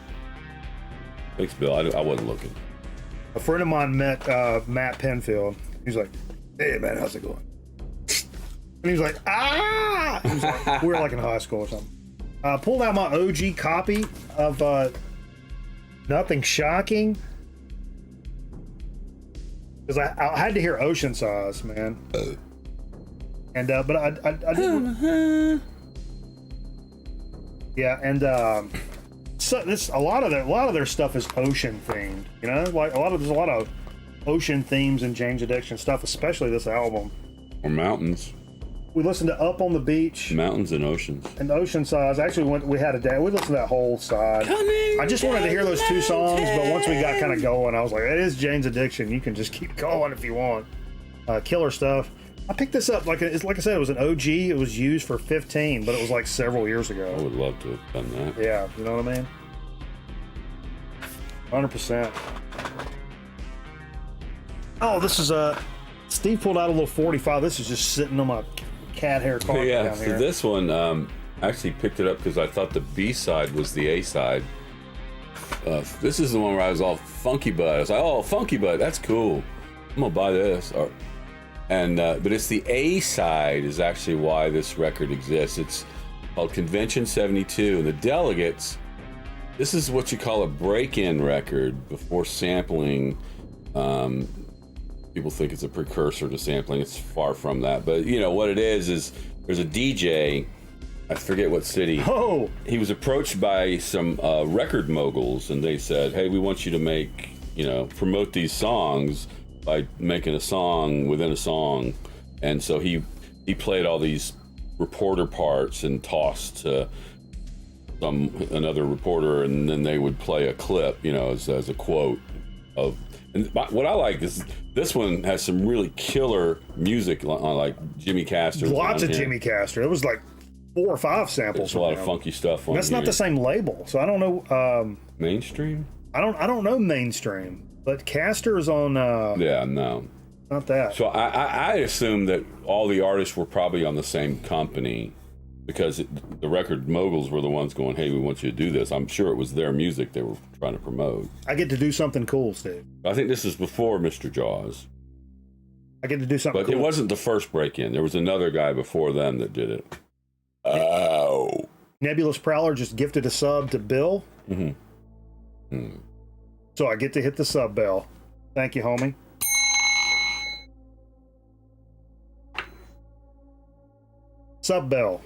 Thanks, Bill. I wasn't looking. A friend of mine met Matt Penfield. He's like, "Hey, man, how's it going?" And he was like, "Ah!" He was like, we were like in high school or something. Pulled out my OG copy of Nothing Shocking. Because I had to hear Ocean Size, man. And but I didn't. Yeah, and so this a lot of their stuff is ocean themed. You know, like there's a lot of ocean themes in James Addiction stuff, especially this album. Or mountains. We listened to Up on the Beach. Mountains and oceans. And Ocean Size. Actually, we had a day. We listened to that whole side. I just wanted to hear those two songs, but once we got kind of going, I was like, it is Jane's Addiction. You can just keep going if you want. Killer stuff. I picked this up, like I said, it was an OG. It was used for 15, but it was like several years ago. I would love to have done that. Yeah, you know what I mean? 100%. Oh, this is Steve pulled out a little 45. This is just sitting on my cat hair carpet Yeah, down so here. this one, I actually picked it up because I thought the B side was the A side. This is the one where I was all funky bud. I was like, "Oh, funky bud, that's cool. I'm gonna buy this." But it's the A side is actually why this record exists. It's called Convention 72, and the Delegates. This is what you call a break-in record before sampling. People think it's a precursor to sampling. It's far from that. But you know what it is there's a DJ, I forget what city. Oh! He was approached by some record moguls, and they said, "Hey, we want you to promote these songs by making a song within a song." And so he played all these reporter parts and tossed to another reporter, and then they would play a clip, as a quote of. And what I like is this one has some really killer music on, like Jimmy Castor. Lots of Jimmy Castor. It was like 4 or 5 samples. There's a lot of funky stuff on That's not the same label, so I don't know. Mainstream? I don't know Mainstream, but Castor is on. Yeah, no, not that. So I assume that all the artists were probably on the same company, because the record moguls were the ones going, "Hey, we want you to do this." I'm sure it was their music they were trying to promote. I get to do something cool, Steve. I think this is before Mr. Jaws. I get to do something But cool. it wasn't the first break-in. There was another guy before them that did it. Oh. Nebulous Prowler just gifted a sub to Bill. Mm-hmm. So I get to hit the sub bell. Thank you, homie. Sub bell.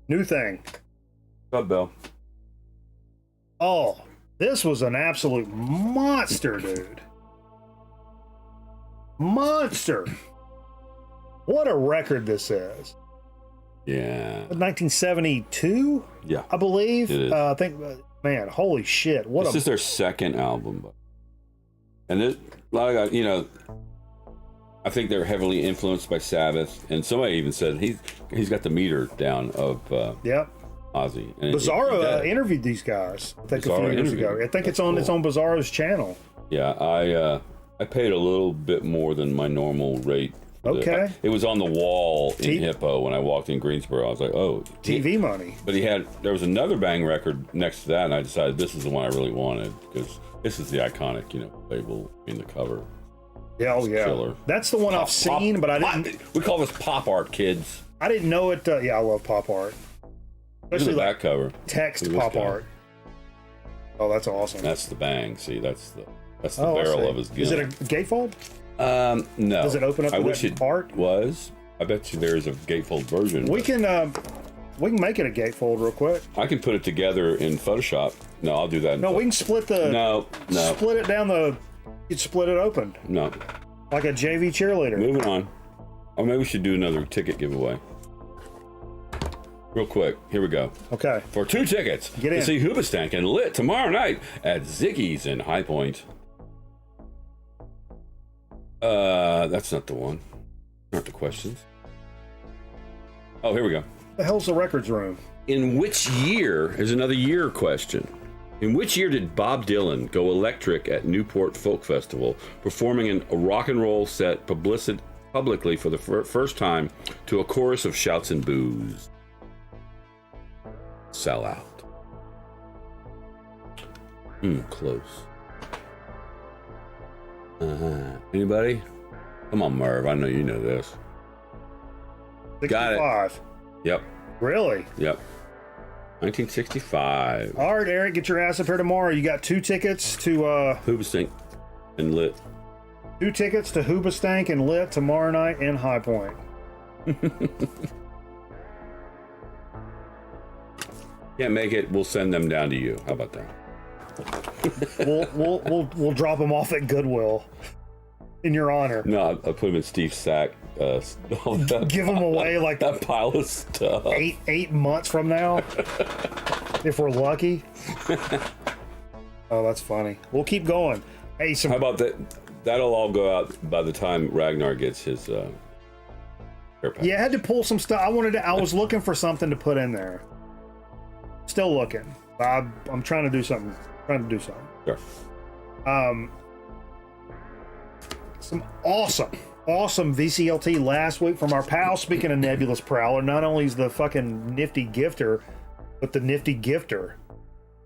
New thing. Sub bell. Oh, this was an absolute monster, dude. Monster. What a record this is. Yeah. 1972? Yeah. I believe. It is. I think, man, holy shit. This is their second album. And it, like, I think they're heavily influenced by Sabbath. And somebody even said he's got the meter down of Yep. Ozzy. And Bizarro interviewed these guys, I think, a few years ago. I think it's on Bizarro's channel. Yeah, I paid a little bit more than my normal rate Okay. It was on the wall in Hippo when I walked in Greensboro. I was like, oh. TV money. But there was another Bang record next to that, and I decided this is the one I really wanted because this is the iconic, label in the cover. Yeah, oh yeah. Killer. That's the one I've seen, but I didn't. We call this pop art, kids. I didn't know it. Yeah, I love pop art. Especially the back cover. Text pop art. Oh, that's awesome. That's the Bang. See, that's the barrel of his gun. Is it a gatefold? No. Does it open up? I wish it part? was. I bet you there is a gatefold version. We can make it a gatefold real quick. I can put it together in Photoshop. No, I'll do that. No, we can split the. No. Split it down the. You'd split it open. No. Like a JV cheerleader. Moving on. Oh, maybe we should do another ticket giveaway. Real quick. Here we go. Okay. For 2 tickets to see Hoobastank and Lit tomorrow night at Ziggy's in High Point. That's not the one. Not the questions. Oh, here we go. The hell's the records room? In which year is another year question? In which year did Bob Dylan go electric at Newport Folk Festival, performing a rock and roll set publicly for the first time to a chorus of shouts and boos? Sell out. Close. Anybody? Come on, Merv. I know you know this. 65. Got it. Yep. Really? Yep. 1965. All right, Eric, get your ass up here tomorrow. You got 2 tickets to Hoobastank and Lit. 2 tickets to Hoobastank and Lit tomorrow night in High Point. Can't make it. We'll send them down to you. How about that? we'll drop them off at Goodwill in your honor. No, I'll put them in Steve's sack. Give them away like that pile of stuff. 8 months from now, if we're lucky. Oh, that's funny. We'll keep going. Hey, how about that? That'll all go out by the time Ragnar gets his. Yeah, I had to pull some stuff. I was looking for something to put in there. Still looking. I'm trying to do something. Sure. Some awesome VCLT last week from our pal. Speaking of Nebulous Prowler, not only is the fucking nifty gifter, but the nifty gifter.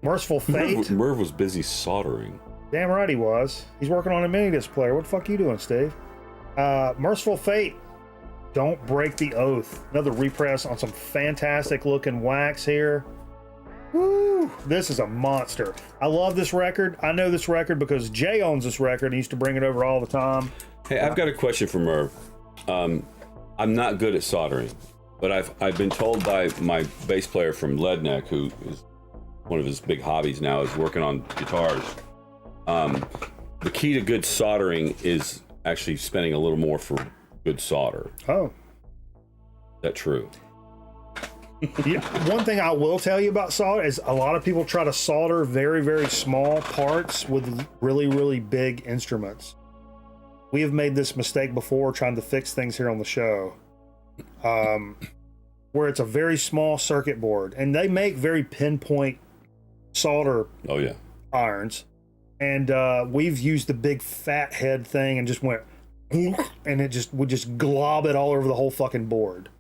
Merciful Fate. Merv was busy soldering. Damn right he was. He's working on a mini disc player. What the fuck are you doing, Steve? Merciful Fate. Don't Break the Oath. Another repress on some fantastic looking wax here. Woo! This is a monster. I love this record. I know this record because Jay owns this record. He used to bring it over all the time. Hey, I've got a question for Merv. I'm not good at soldering, but I've been told by my bass player from Leadneck, who is one of his big hobbies now, is working on guitars. The key to good soldering is actually spending a little more for good solder. Oh. Is that true? Yeah, one thing I will tell you about solder is a lot of people try to solder very, very small parts with really, really big instruments. We have made this mistake before trying to fix things here on the show, where it's a very small circuit board, and they make very pinpoint solder irons, and we've used the big fat head thing and just went, and it would just glob it all over the whole fucking board.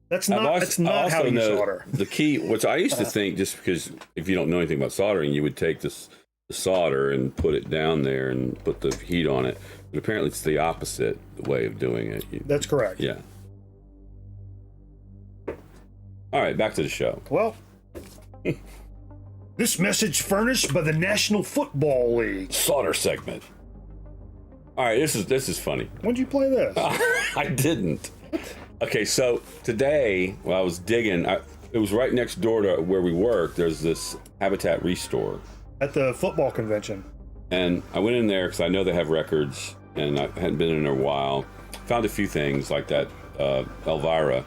That's not how you solder. The key, which I used to think, just because if you don't know anything about soldering, you would take the solder and put it down there and put the heat on it. But apparently it's the opposite way of doing it. That's correct. Yeah. All right, back to the show. Well, this message furnished by the National Football League. Solder segment. All right, this is funny. When'd you play this? I didn't. Okay, so today, while I was digging, it was right next door to where we work. There's this Habitat Restore. At the football convention. And I went in there because I know they have records, and I hadn't been in there a while. Found a few things like that Elvira.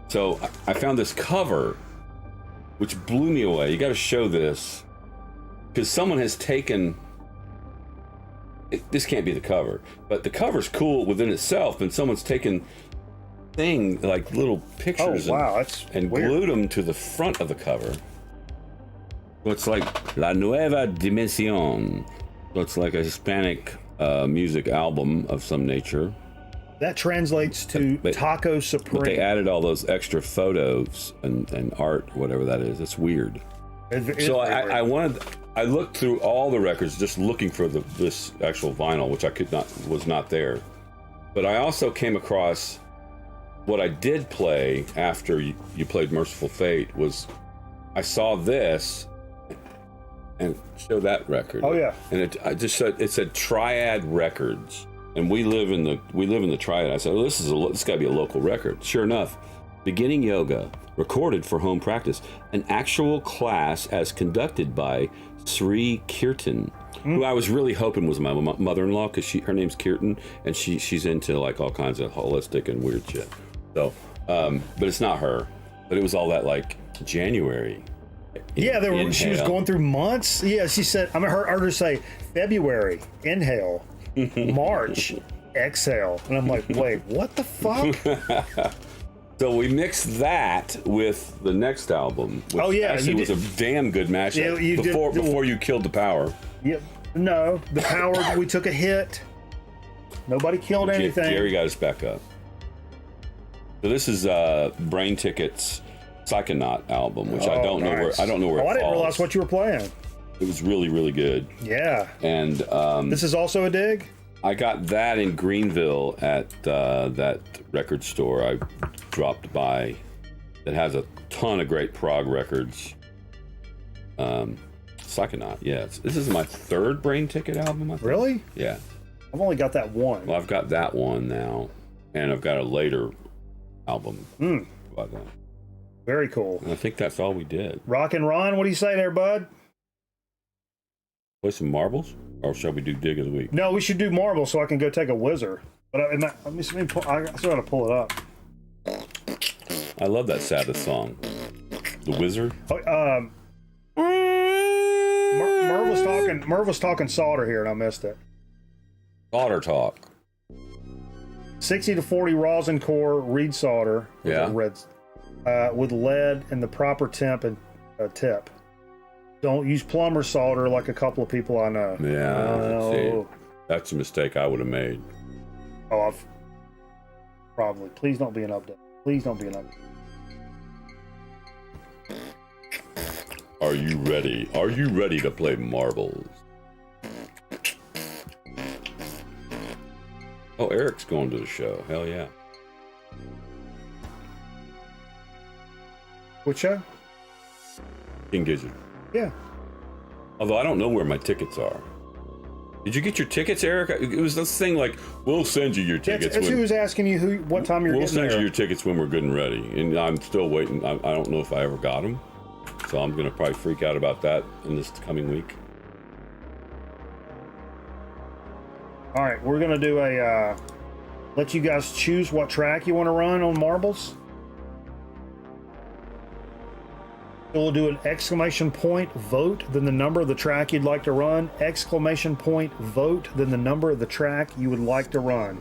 So I found this cover, which blew me away. You got to show this, because someone has taken... This can't be the cover, but the cover's cool within itself, and someone's taken... like little pictures and glued them to the front of the cover. So it's like La Nueva Dimensión. So it's like a Hispanic music album of some nature. That translates to Taco Supreme. But they added all those extra photos and art, whatever that is. It's weird. So I looked through all the records just looking for this actual vinyl, which was not there. But I also came across what I did play after you played Merciful Fate was I saw this and show that record. Oh yeah. And it said Triad Records. And we live in the Triad. I said, this got to be a local record. Sure enough, Beginning Yoga, recorded for home practice, an actual class as conducted by Sri Kirtan, who I was really hoping was my mother-in-law because her name's Kirtan, and she's into like all kinds of holistic and weird shit. So, but it's not her. But it was all that like January. Yeah, she was going through months. Yeah, she said. I heard her say February, inhale. March, exhale. And I'm like, wait, what the fuck? So we mixed that with the next album, which actually was a damn good mashup. Before you killed the power. Yep. No, the power, we took a hit. Nobody killed anything. Jerry got us back up. So this is Brain Ticket's Psychonaut album, which I don't know where I didn't realize what you were playing. It was really, really good. Yeah. And this is also a dig? I got that in Greenville at that record store I dropped by that has a ton of great prog records. Psychonaut, yes. This is my third Brain Ticket album, I think. Really? Yeah. I've only got that one. Well, I've got that one now, and I've got a later album about that. Very cool. And I think that's all we did. Rock and Ron, what do you say there, bud? Play some marbles, or shall we do Dig of the Week? No, we should do marbles so I can go take a whizzer. But I still got to pull it up. I love that Sabbath song, The Wizard. Merv was talking solder here, and I missed it. Solder talk. 60 to 40 rosin core reed solder. Yeah. With lead and the proper temp and tip. Don't use plumber solder like a couple of people I know. Yeah, see, that's a mistake I would have made. Oh, I've probably. Please don't be an update. Please don't be an update. Are you ready? Are you ready to play marbles? Oh, Eric's going to the show. Hell yeah. Which show? King Gizzard. Yeah. Although I don't know where my tickets are. Did you get your tickets, Eric? It was this thing like, we'll send you your tickets. That's who was asking you what time you're getting there. We'll send you your tickets when we're good and ready. And I'm still waiting. I don't know if I ever got them. So I'm going to probably freak out about that in this coming week. All right, we're going to do let you guys choose what track you want to run on marbles. We'll do an exclamation point vote, then the number of the track you'd like to run. Exclamation point vote, then the number of the track you would like to run.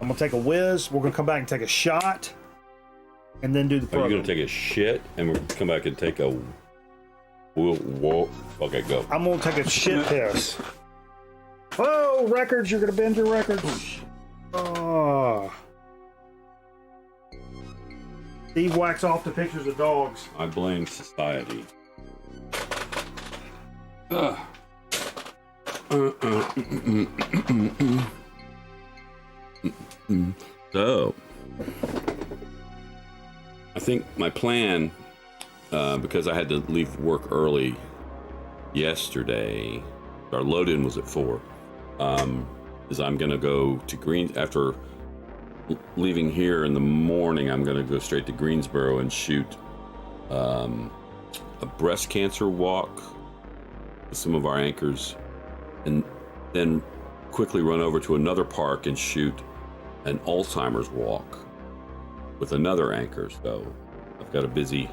I'm gonna take a whiz. We're gonna come back and take a shot, and then do the program. Are you gonna take a shit and we're gonna come back and take a? Whoa. Okay, go. I'm gonna take a shit piss. Oh, records! You're gonna bend your records. Oh. Steve whacks off the pictures of dogs. I blame society. So, I think my plan, because I had to leave work early yesterday, our load-in was at 4, is I'm going to go to Greens after leaving here in the morning. I'm going to go straight to Greensboro and shoot a breast cancer walk with some of our anchors, and then quickly run over to another park and shoot an Alzheimer's walk with another anchor. So I've got a busy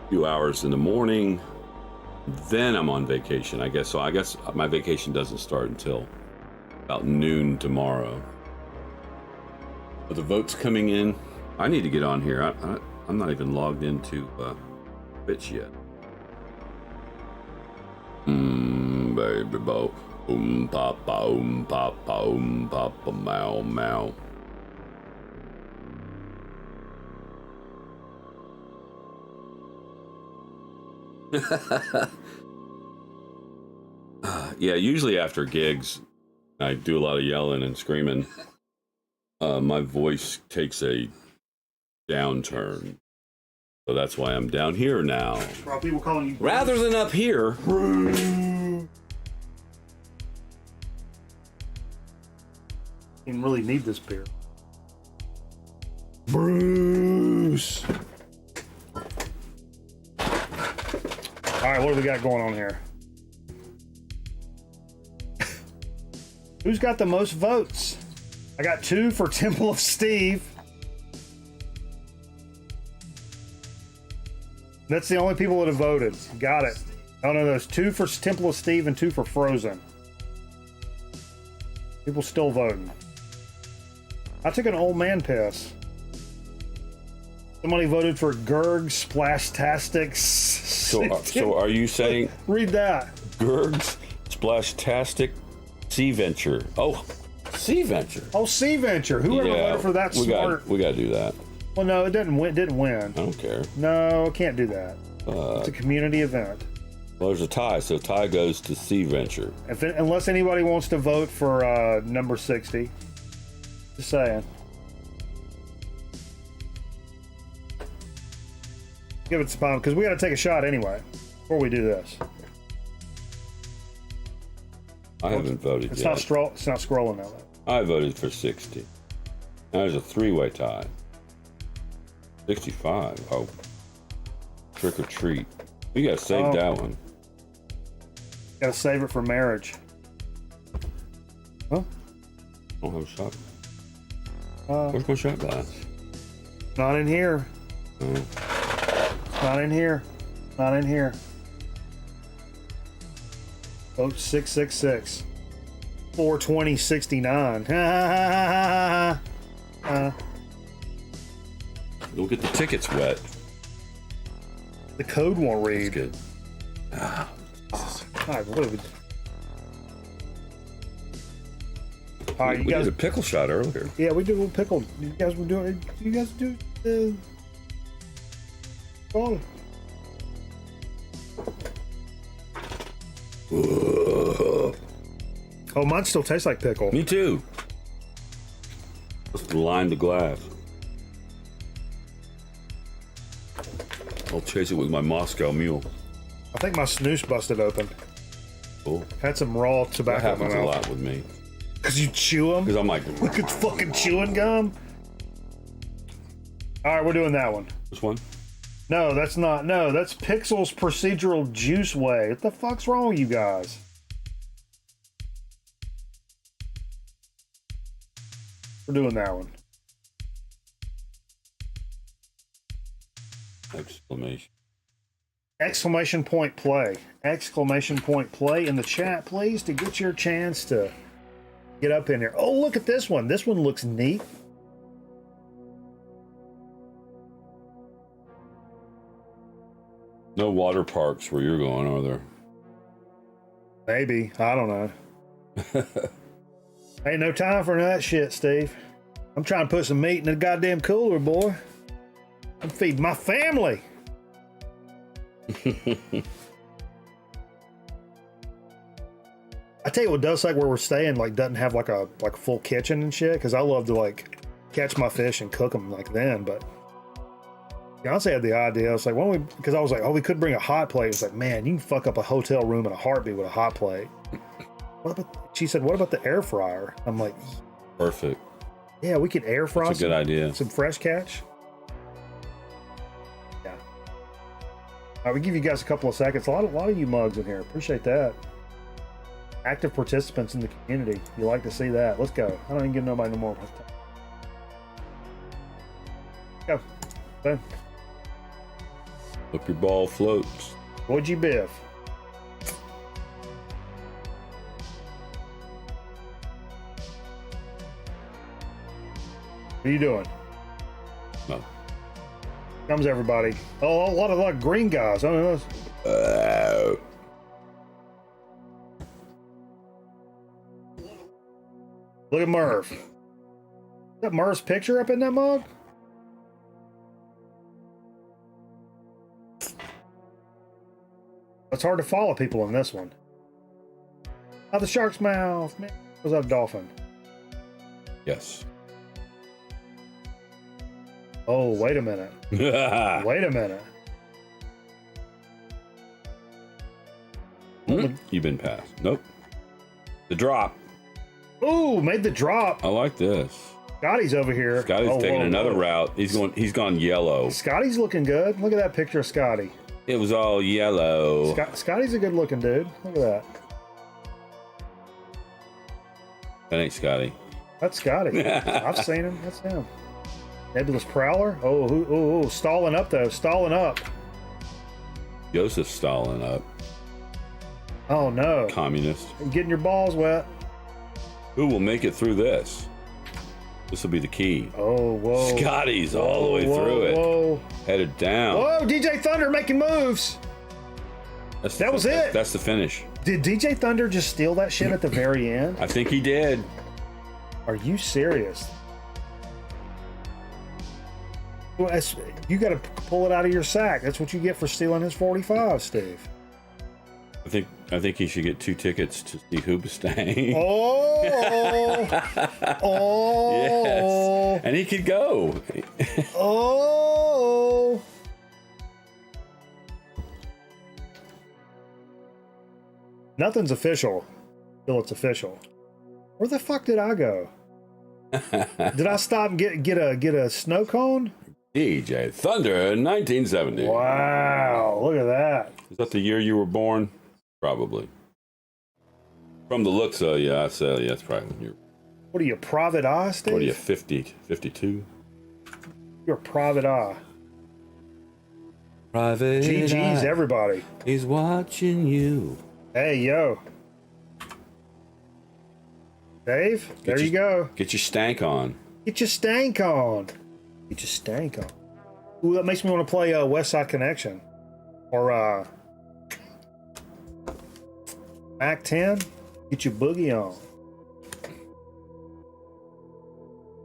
few hours in the morning, then I'm on vacation, I guess. So I guess my vacation doesn't start until about noon tomorrow. But the vote's coming in. I need to get on here. I'm not even logged into Twitch yet. Baby boy. Papa, meow, meow. Yeah, usually after gigs, I do a lot of yelling and screaming. My voice takes a downturn. So that's why I'm down here now. Well, people calling you Rather than up here. You really need this beer. Bruce. All right, what do we got going on here? Who's got the most votes? I got 2 for Temple of Steve. That's the only people that have voted. Got it. Oh no, there's 2 for Temple of Steve and 2 for Frozen. People still voting. I took an old man piss. Somebody voted for Gerg Splashtastics. So are you saying Read that. Gerg's Splashtastic Sea Venture? Oh, Sea Venture. Oh, Sea Venture. Whoever voted for that smart. We got to do that. Well, no, it didn't win. I don't care. No, can't do that. It's a community event. Well, there's a tie, so tie goes to Sea Venture. Unless anybody wants to vote for number 60. Just saying. Give it some time, because we got to take a shot anyway before we do this. I haven't voted It's yet. it's not scrolling now. I voted for 60. Now there's a 3-way tie. 65. Oh. Trick or treat. We gotta save that one. Got to save it for marriage. Huh? I don't have a shot. Where's my shot glass? Not in here. Oh. Not in here. Not in here. Vote 666. 42069. Don't get the tickets wet. The code won't That's read. good. All right, what are we... All right, you We guys. did a pickle shot earlier. Yeah, we did a little pickle. You guys were doing. You guys do. Oh. Oh, mine still tastes like pickle. Me too. Let's line the glass. I'll chase it with my Moscow Mule. I think my snooze busted open. Cool. Had some raw That tobacco in my happens a mouth. lot with me. Cause you chew them. Because I'm like, Look at fucking chewing gum. All right, we're doing that one. this one? No, that's not. No, that's Pixel's procedural juice way. What the fuck's wrong with you guys? We're doing that one. Exclamation. Exclamation point play. Exclamation point play in the chat, please, to get your chance to get up in here. Oh, look at this one. This one looks neat. No water parks where you're going, are there? Maybe. I don't know. Ain't no time for that shit, Steve. I'm trying to put some meat in the goddamn cooler, boy. I'm feeding my family. I tell you what does like where we're staying like doesn't have like a full kitchen and shit, because I love to like catch my fish and cook them like then, but Beyonce had the idea. I was like, why don't we, because I was like, oh, we could bring a hot plate. It was like, man, you can fuck up a hotel room in a heartbeat with a hot plate. What about, she said, what about the air fryer? I'm like, Perfect. yeah, we could air fry That's a good idea. some fresh catch. Yeah. All right, we give you guys a couple of seconds. A lot of you mugs in here. Appreciate that. Active participants in the community. You like to see that. Let's go. I don't even give nobody no more. Go. Boom. Hope your ball floats. What'd you biff? What are you doing? No. Comes everybody. Oh, a lot of like green guys. I don't know. Look at Merv. Is that Merv's picture up in that mug? It's hard to follow people in this one. Oh, the shark's mouth. Man, was that a dolphin? Yes. Oh, wait a minute. Wait a minute. You've been passed. Nope. The drop. Ooh, made the drop. I like this. Scotty's over here. Scotty's taking another route. He's gone yellow. Scotty's looking good. Look at that picture of Scotty. It was all yellow. Scotty's a good looking dude. Look at that. That ain't Scotty. That's Scotty. I've seen him. That's him. Nebulous Prowler. Oh, stalling up though. Stalling up. Joseph stalling up. Oh no. Communist. Getting your balls wet. Who will make it through this? This will be the key. Oh, whoa. Scotty's all the way through it. Whoa. Headed down. Whoa, DJ Thunder making moves. That was it. That's the finish. Did DJ Thunder just steal that shit at the very end? I think he did. Are you serious? Well, you got to pull it out of your sack. That's what you get for stealing his 45, Steve. I think he should get 2 tickets to see Hoobastank. Oh! Oh! Yes. And he could go. Oh! Nothing's official till it's official. Where the fuck did I go? Did I stop and get a snow cone? DJ Thunder in 1970. Wow, look at that. Is that the year you were born? Probably. From the looks of you, I say that's probably when you're. What are you, private eye, Steve? What are you, 50, 52? You're a private eye. Private GG's, everybody. He's watching you. Hey, yo. Dave, there you go. Get your stank on. Get your stank on. Get your stank on. Ooh, that makes me want to play West Side Connection. Or Act 10. Get your boogie on.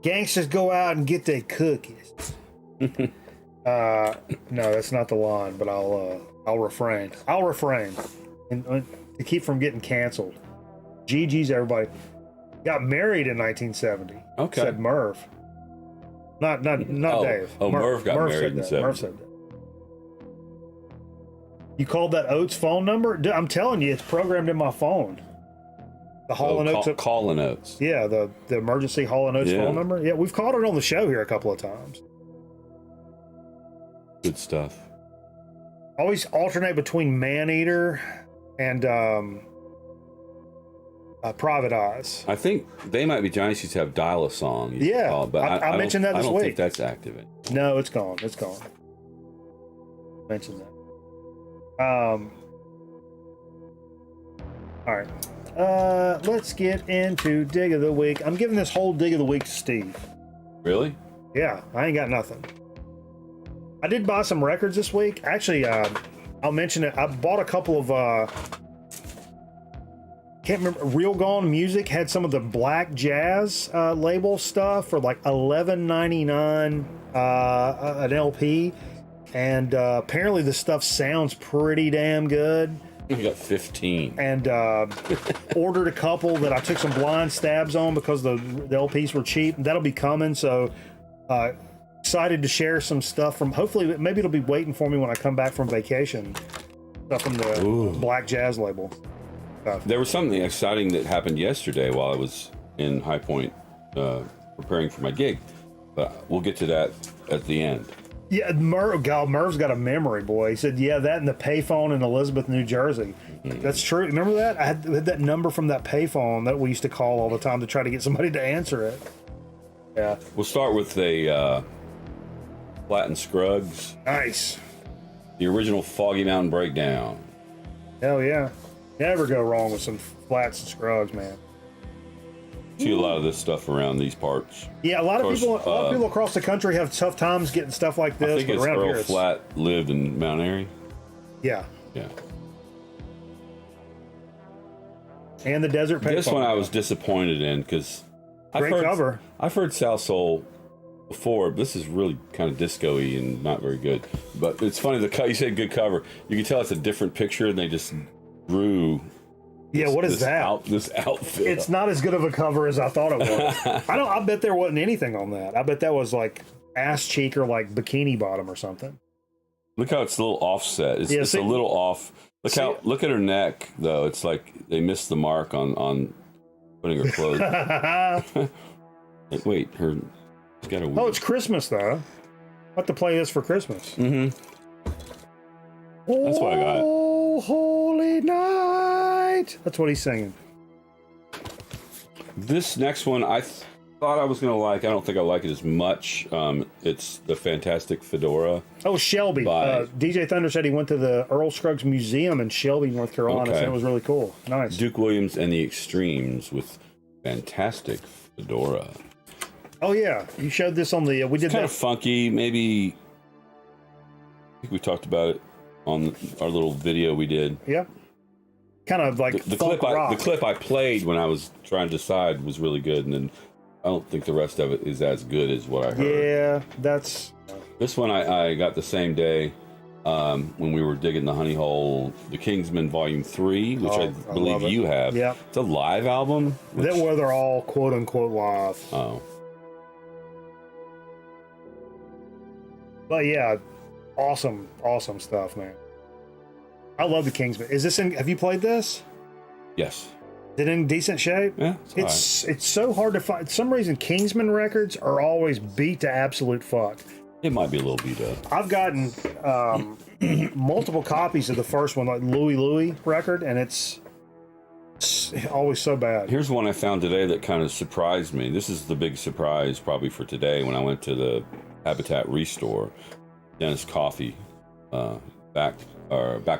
Gangsters go out and get their cookies. No, that's not the line, but I'll refrain. I'll refrain. And to keep from getting canceled. GG's, everybody. Got married in 1970. Okay. Said Merv. Not Dave. Merv got married in 70. Merv said that. You called that Oates phone number? Dude, I'm telling you, it's programmed in my phone. The Hall & Oates. Calling Oates. Yeah, the emergency Hall & Oates phone number. Yeah, we've called it on the show here a couple of times. Good stuff. Always alternate between Maneater and Private Eyes. I think they might be Giants used to have Dial a Song. Yeah, call, but I mentioned that this week. I don't think that's active anymore. No, it's gone. It's gone. Mentioned that. All right. Let's get into Dig of the Week. I'm giving this whole Dig of the Week to Steve. Really? Yeah, I ain't got nothing. I did buy some records this week. Actually, I'll mention it. I bought a couple of can't remember. Real Gone Music had some of the Black Jazz label stuff for like $11.99 an LP, and apparently the stuff sounds pretty damn good. You got 15. And ordered a couple that I took some blind stabs on because the LPs were cheap. That'll be coming. So excited to share some stuff from. Hopefully, maybe it'll be waiting for me when I come back from vacation. Stuff from the Black Jazz label. There was something exciting that happened yesterday while I was in High Point preparing for my gig, but we'll get to that at the end. Yeah, Merv's got a memory, boy. He said, yeah, that and the payphone in Elizabeth, New Jersey. Mm-hmm. That's true. Remember that? I had that number from that payphone that we used to call all the time to try to get somebody to answer it. Yeah. We'll start with a Flat and Scruggs. Nice. The original Foggy Mountain Breakdown. Hell yeah. Never go wrong with some Flats and Scruggs, man. See a lot of this stuff around these parts. Yeah, a lot of people across the country have tough times getting stuff like this. I think it's Earl Flatt lived in Mount Airy. Yeah. Yeah. And the Desert Payphone. This one I was disappointed in because Great cover. I've heard South Soul before. This is really kind of disco-y and not very good. But it's funny, you said good cover. You can tell it's a different picture, and they just drew. Yeah, what is that? This outfit. It's not as good of a cover as I thought it was. I bet there wasn't anything on that. I bet that was like ass cheek or like bikini bottom or something. Look how it's a little offset. It's a little off. Look at her neck though. It's like they missed the mark on putting her clothes. Like, wait, she's got a weird. Oh, it's Christmas though. I'll have to play this for Christmas. Mm-hmm. That's what I got. Oh, holy night. That's what he's singing. This next one, I thought I was going to like. I don't think I like it as much. It's the Fantastic Fedora. Oh, Shelby. DJ Thunder said he went to the Earl Scruggs Museum in Shelby, North Carolina, and it was really cool. Nice. Duke Williams and the Extremes with Fantastic Fedora. Oh, yeah. You showed this on the... we did kind of funky. Maybe... I think we talked about it on our little video we did. Yeah. Kind of like the clip I played when I was trying to decide was really good, and then I don't think the rest of it is as good as what I heard. Yeah, that's... This one I got the same day when we were digging the honey hole, the Kingsman Volume 3, which I believe you have. Yeah. It's a live album. That where they're all quote-unquote live. Oh. But yeah, awesome stuff, man. I love the Kingsman. Is this in... Have you played this? Yes. Is it in decent shape? Yeah, it's so hard to find. For some reason, Kingsman records are always beat to absolute fuck. It might be a little beat up. I've gotten multiple copies of the first one, like Louie record, and it's always so bad. Here's one I found today that kind of surprised me. This is the big surprise probably for today when I went to the Habitat Restore, Dennis Coffee, back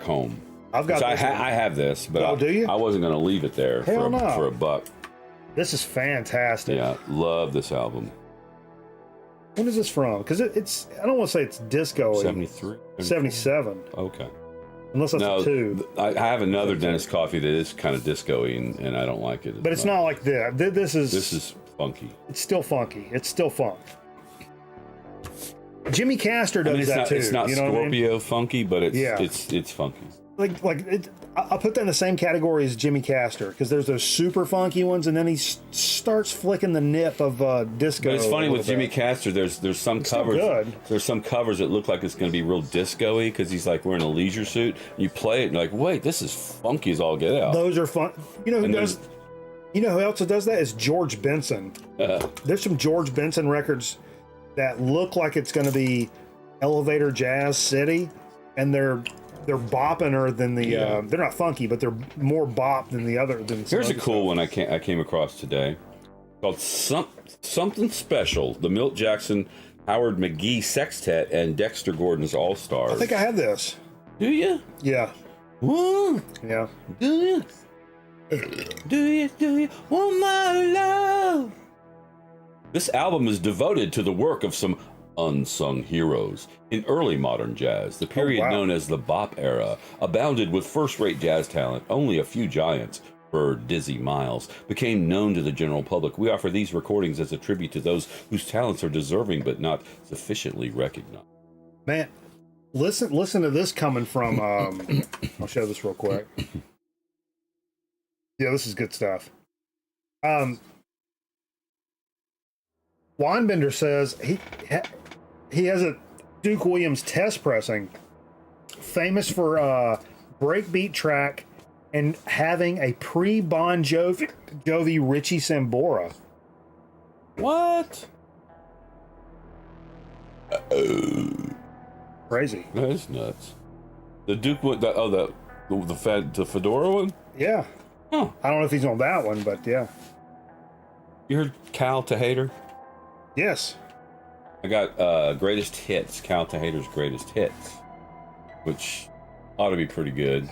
home. I've got. I have this, but do you? I wasn't going to leave it there for $1. This is fantastic. Yeah, love this album. When is this from? Because it's, I don't want to say it's disco. 73? 77. Okay. Unless that's a 2. I have another Dennis Coffee that is kind of disco-y, and I don't like it. But it's not like that. This is funky. It's still funky. It's still funk. Jimmy Castor does that too. It's not Scorpio funky, but it's funky. I'll put that in the same category as Jimmy Castor, because there's those super funky ones, and then he starts flicking the nip of disco. But it's funny with Jimmy Castor. There's some covers. There's some covers that look like it's going to be real disco-y because he's like wearing a leisure suit. You play it and you're like, wait, this is funky as all get out. Those are fun. You know who does? You know who else does that? Is George Benson. There's some George Benson records that look like it's going to be Elevator Jazz City, and they're boppinger than the. They're not funky, but they're more bop than the other. Here's a cool one I came across today, called Something Special: The Milt Jackson, Howard McGee Sextet, and Dexter Gordon's All Stars. I think I have this. Do you? Yeah. What? Yeah. Do you? Do you want my love? This album is devoted to the work of some unsung heroes in early modern jazz. The period known as the bop era abounded with first-rate jazz talent. Only a few giants, Bird, Dizzy, Miles, became known to the general public. We offer these recordings as a tribute to those whose talents are deserving but not sufficiently recognized. Man, listen to this coming from. I'll show this real quick. Yeah, this is good stuff. Winebender says he has a Duke Williams test pressing, famous for breakbeat track and having a pre-Bon Jovi Richie Sambora. What? Crazy. That is nuts. The Duke, the Fedora one? Yeah. Huh. I don't know if he's on that one, but yeah. You heard Cal Tahater? Yes. I got Greatest Hits, Cal Tahater's Greatest Hits, which ought to be pretty good.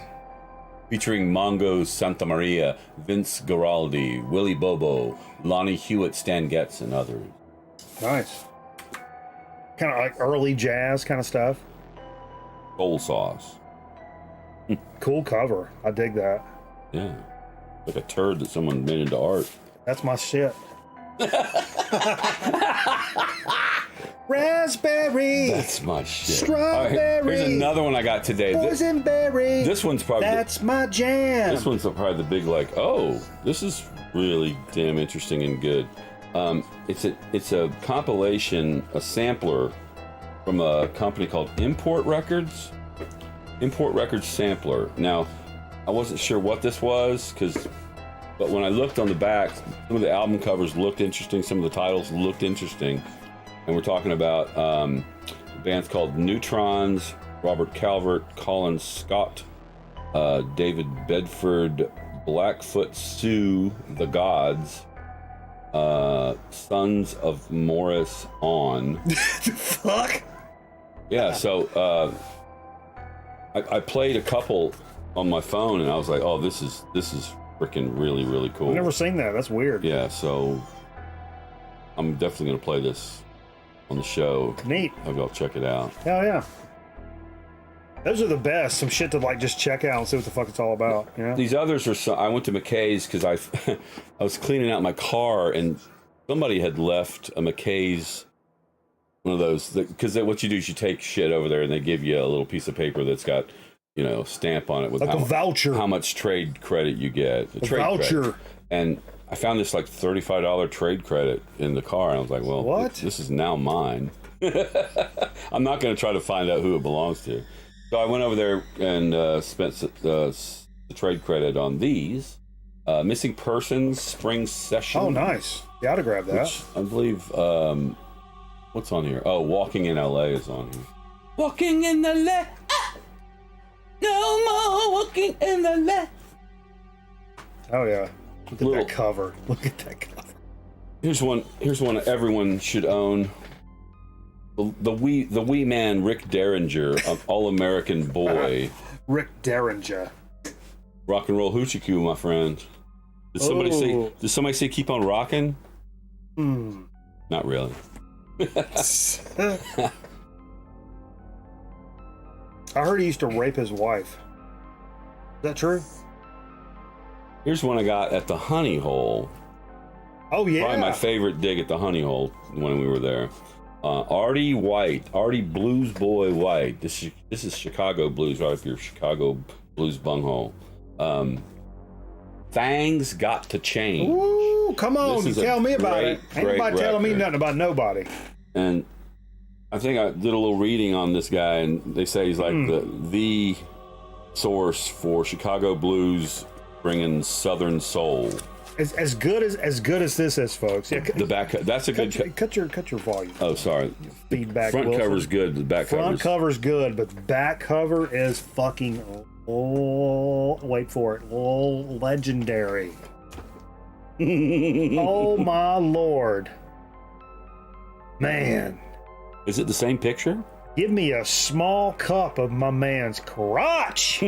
Featuring Mongo Santa Maria, Vince Guaraldi, Willie Bobo, Lonnie Hewitt, Stan Getz, and others. Nice. Kind of like early jazz kind of stuff. Soul Sauce. Cool cover. I dig that. Yeah. Like a turd that someone made into art. That's my shit. Raspberry. That's my shit. Strawberry. All right, here's another one I got today. Boysenberry. This one's probably That's my jam. This one's probably the big like. Oh, this is really damn interesting and good. It's a compilation, a sampler from a company called Import Records. Import Records sampler. Now, I wasn't sure what this was but when I looked on the back, some of the album covers looked interesting. Some of the titles looked interesting. And we're talking about bands called Neutrons, Robert Calvert, Colin Scott, David Bedford, Blackfoot Sioux, The Gods, Sons of Morris On. Fuck. Yeah, so I played a couple on my phone, and I was like, "Oh, this is freaking really, really cool." I've never seen that. That's weird. Yeah, so I'm definitely gonna play this on the show. Neat. I'll go check it out. Hell yeah. Those are the best. Some shit to like just check out and see what the fuck it's all about. You know? These others are. I went to McKay's because I was cleaning out my car, and somebody had left a McKay's. One of those, because what you do is you take shit over there and they give you a little piece of paper that's got, stamp on it with like a voucher. How much trade credit you get. A trade voucher. Credit. And I found this like $35 trade credit in the car, and I was like, well, what? This is now mine. I'm not going to try to find out who it belongs to. So I went over there and spent the trade credit on these. Missing Persons Spring Session. Oh, nice. Yeah, I'd grab that. Which I believe... what's on here? Oh, Walking in LA is on here. Walking in LA. Ah! No more walking in LA. Oh yeah. Look at that cover. Look at that cover. Here's one everyone should own. The wee man Rick Derringer, an all-American boy. Rick Derringer. Rock and roll hoochie coo, my friend. Did somebody say keep on rocking? Not really. I heard he used to rape his wife. Is that true? Here's one I got at the Honey Hole. Oh yeah. Probably my favorite dig at the Honey Hole when we were there. Artie Blues Boy White. This is Chicago blues, right up your Chicago blues bunghole. Things got to change. Ooh, come on, you tell me about it. Ain't nobody telling me nothing about nobody. And I think I did a little reading on this guy, and they say he's like the source for Chicago blues, bringing Southern soul. As good as this is, folks. Yeah, the back. That's a good. Cut your volume. Oh, sorry. Feedback. Front Wilson. cover's good. The back cover's good, but the back cover is fucking. Oh, wait for it. Oh, legendary. Oh my lord. Man. Is it the same picture? Give me a small cup of my man's crotch.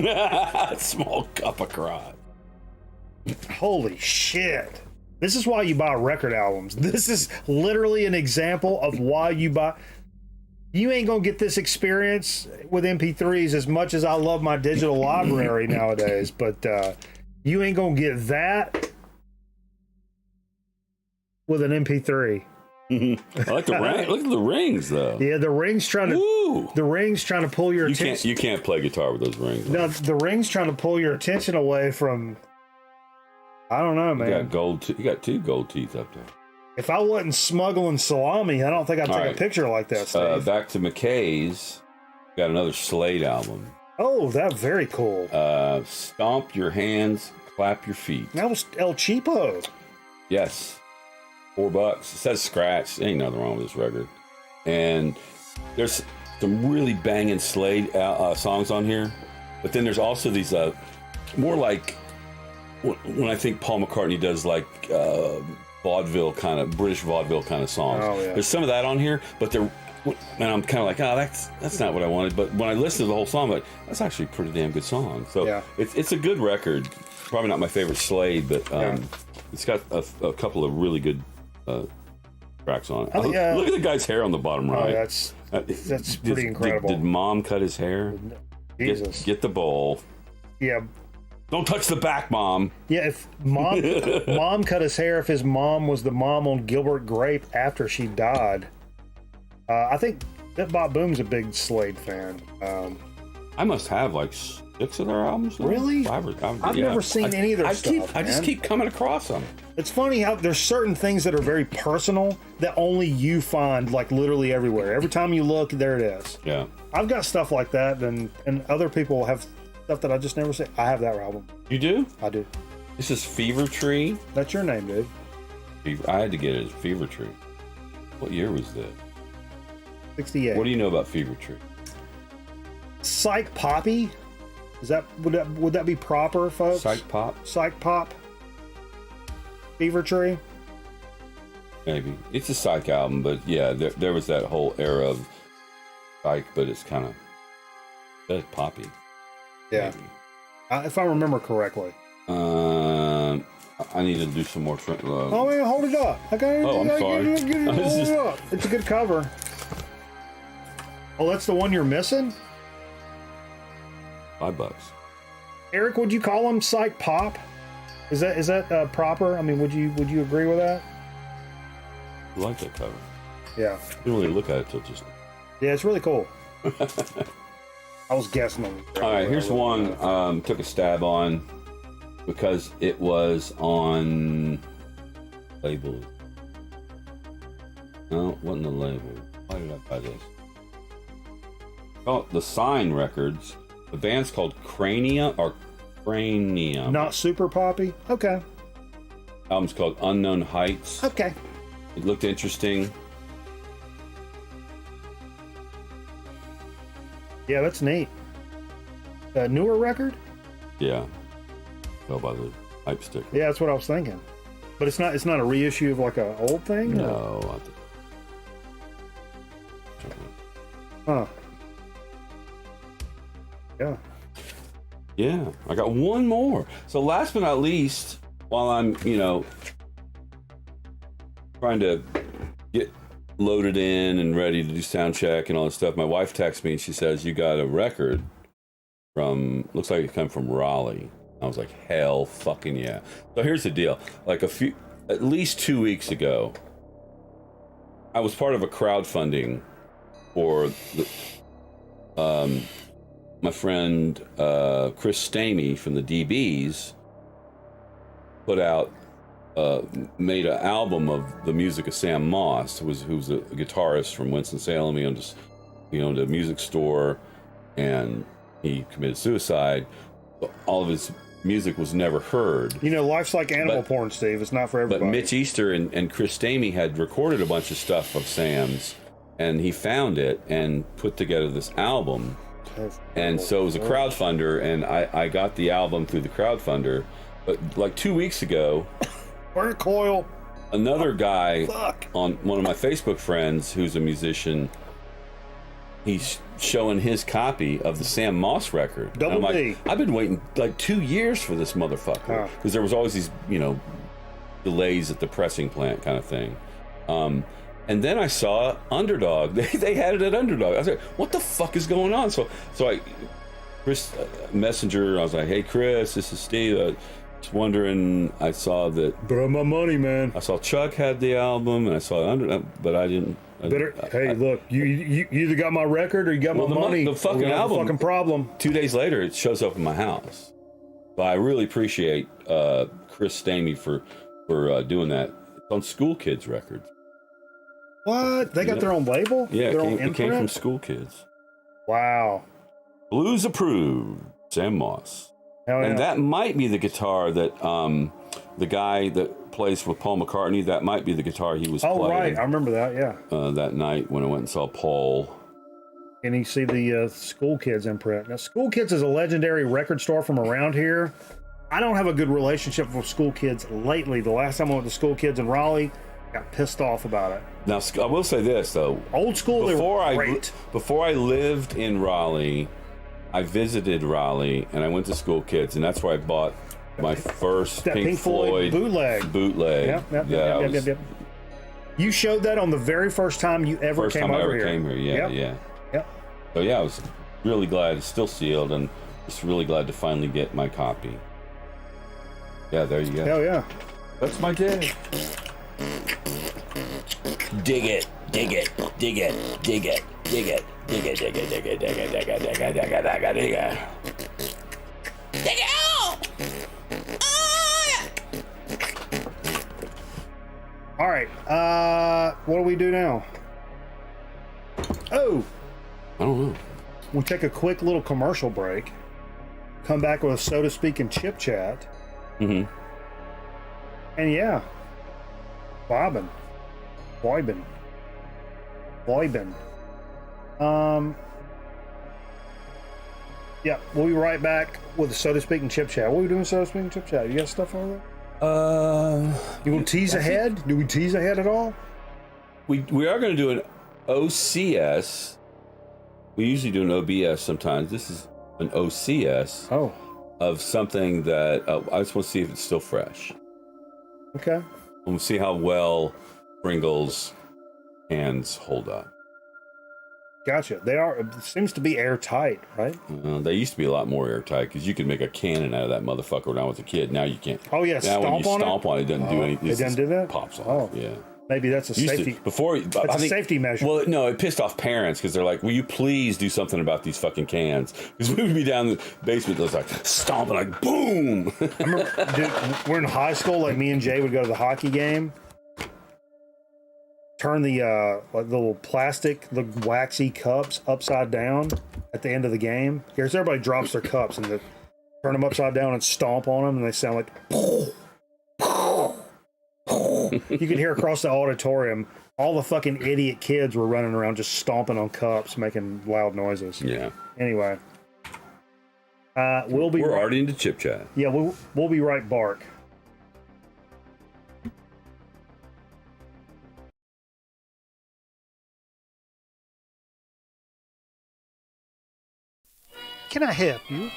Small cup of crotch. Holy shit. This is why you buy record albums. This is literally an example of why you buy. You ain't gonna get this experience with MP3s as much as I love my digital library nowadays, but you ain't gonna get that with an MP3. I like the ring. Look at the rings, though. Yeah, the ring's trying to pull your attention. You can't play guitar with those rings. No, the ring's trying to pull your attention away from. I don't know, man. You got two gold teeth up there. If I wasn't smuggling salami, I don't think I'd take a picture like that, Steve. Back to McKay's. Got another Slade album. Oh, that's very cool. Stomp your hands, clap your feet. That was El Cheapo. Yes. $4. It says scratch. Ain't nothing wrong with this record. And there's some really banging Slade songs on here. But then there's also these more like when I think Paul McCartney does like vaudeville kind of British vaudeville kind of songs. Oh, yeah. There's some of that on here, but and I'm kind of like, that's not what I wanted. But when I listen to the whole song, I'm like, that's actually a pretty damn good song. So yeah. It's a good record. Probably not my favorite Slade, but it's got a couple of really good tracks on it. Look at the guy's hair on the bottom right. That's pretty incredible. Did mom cut his hair? Jesus. Get the bowl. Yeah. Don't touch the back, Mom. Yeah, if mom cut his hair, if his mom was the mom on Gilbert Grape after she died. I think that Bob Boom's a big Slade fan. I must have like 6 of their albums now. Really? I've never seen any of their stuff. I just keep coming across them. It's funny how there's certain things that are very personal that only you find like literally everywhere. Every time you look, there it is. Yeah. I've got stuff like that, and other people have stuff that I just never see. I have that album. You do? I do. This is Fever Tree. That's your name, dude. I had to get it as Fever Tree. What year was this? 68. What do you know about Fever Tree? Psych Poppy? Would that be proper, folks? Psych Pop? Psych Pop? Fever Tree? Maybe. It's a Psych album, but yeah, there was that whole era of Psych, but it's kind of poppy. Yeah. If I remember correctly. I need to do some more. Oh man, hold it up. I'm sorry. Hold it up. It's a good cover. Oh, that's the one you're missing? $5. Eric, would you call him Psych Pop? Is that proper? I mean, would you agree with that? I like that cover. Yeah. You don't really look at it till just. Yeah, it's really cool. I was guessing on it. All right, here's one. Took a stab on because it was on label. No, it wasn't the label. Why did I buy this? Oh, the Sign Records. The band's called Cranium. Not super poppy? Okay. Album's called Unknown Heights. Okay. It looked interesting. Yeah, that's neat. A newer record? Yeah. Tell by the hype sticker. Yeah, that's what I was thinking. But it's not a reissue of like a old thing? No. Huh. Yeah. Yeah. I got one more. So last but not least, while I'm, trying to get loaded in and ready to do sound check and all this stuff, my wife texts me and she says, you got a record from, looks like it come from Raleigh. I was like, hell fucking yeah. So here's the deal. Like at least 2 weeks ago, I was part of a crowdfunding for my friend Chris Stamey from the DBs made an album of the music of Sam Moss, who's a guitarist from Winston-Salem. He owned a music store, and he committed suicide. But all of his music was never heard. Life's like animal porn, Steve. It's not for everybody. But Mitch Easter and Chris Stamey had recorded a bunch of stuff of Sam's, and he found it and put together this album. And so it was a crowdfunder, and I got the album through the crowdfunder. But like 2 weeks ago, Coil. Another guy on one of my Facebook friends who's a musician, he's showing his copy of the Sam Moss record. Double D. I've been waiting like 2 years for this motherfucker, because there was always these, delays at the pressing plant kind of thing. And then I saw Underdog. They had it at Underdog. I was like, what the fuck is going on? So Chris Messenger, I was like, hey Chris, this is Steve. Just wondering, I saw that. Bro, my money, man. I saw Chuck had the album, and I saw Underdog, but I didn't. Look, you either got my record or you got my money. The fucking album. Fucking problem. 2 days later, it shows up in my house. So I really appreciate Chris Stamey for doing that. It's on School Kids Records. What? They got their own label? Yeah, their it came from School Kids. Wow. Blues approved. Sam Moss. Hell yeah. And that might be the guitar that the guy that plays with Paul McCartney, that might be the guitar he was playing. Oh, right. I remember that, yeah. That night when I went and saw Paul. And you see the School Kids imprint. Now, School Kids is a legendary record store from around here. I don't have a good relationship with School Kids lately. The last time I went to School Kids in Raleigh, got pissed off about it. Now, I will say this, though. Old school, they were great. Before I lived in Raleigh, I visited Raleigh, and I went to School Kids, and that's where I bought my first Pink Floyd bootleg. Yep. You showed that on the very first time you ever came over here. Came here, yeah. So yeah, I was really glad it's still sealed, and just really glad to finally get my copy. Yeah, there you go. Hell yeah. That's my dig. Dig it, dig it, dig it, dig it, dig it, dig it, dig it, dig it, dig it, dig it, dig it, dig it, dig it, dig it. Dig it out! All right. What do we do now? Oh, I don't know. we'll take a quick little commercial break. Come back with a So to Speak and Chip Chat. Mm-hmm. And yeah, vibing. Yeah, we'll be right back with the So to Speak and Chip Chat. What are we doing, So to Speak and Chip Chat? You got stuff over there? You want to tease ahead? Do we tease ahead at all? We are going to do an OCS. We usually do an OBS sometimes. This is an OCS of something that I just want to see if it's still fresh. Okay. We'll see how well Pringles cans hold up. Gotcha. They are. It seems to be airtight, right? They used to be a lot more airtight because you could make a cannon out of that motherfucker when I was a kid. Now you can't. Oh yeah, now when you stomp on it, it doesn't do anything. It doesn't do that? Pops off. Oh Yeah. Maybe that's a safety. That's a safety measure. Well, no, it pissed off parents because they're like, "Will you please do something about these fucking cans?" Because we would be down in the basement, just like stomping, like boom. I remember, dude, we're in high school. Like me and Jay would go to the hockey game. Turn the little plastic, the waxy cups upside down at the end of the game. Here's everybody drops their cups and turn them upside down and stomp on them, and they sound like. You can hear across the auditorium, all the fucking idiot kids were running around just stomping on cups, making loud noises. Yeah. Anyway, we're already into Chip Chat. Yeah, we'll be right back. Can I help you?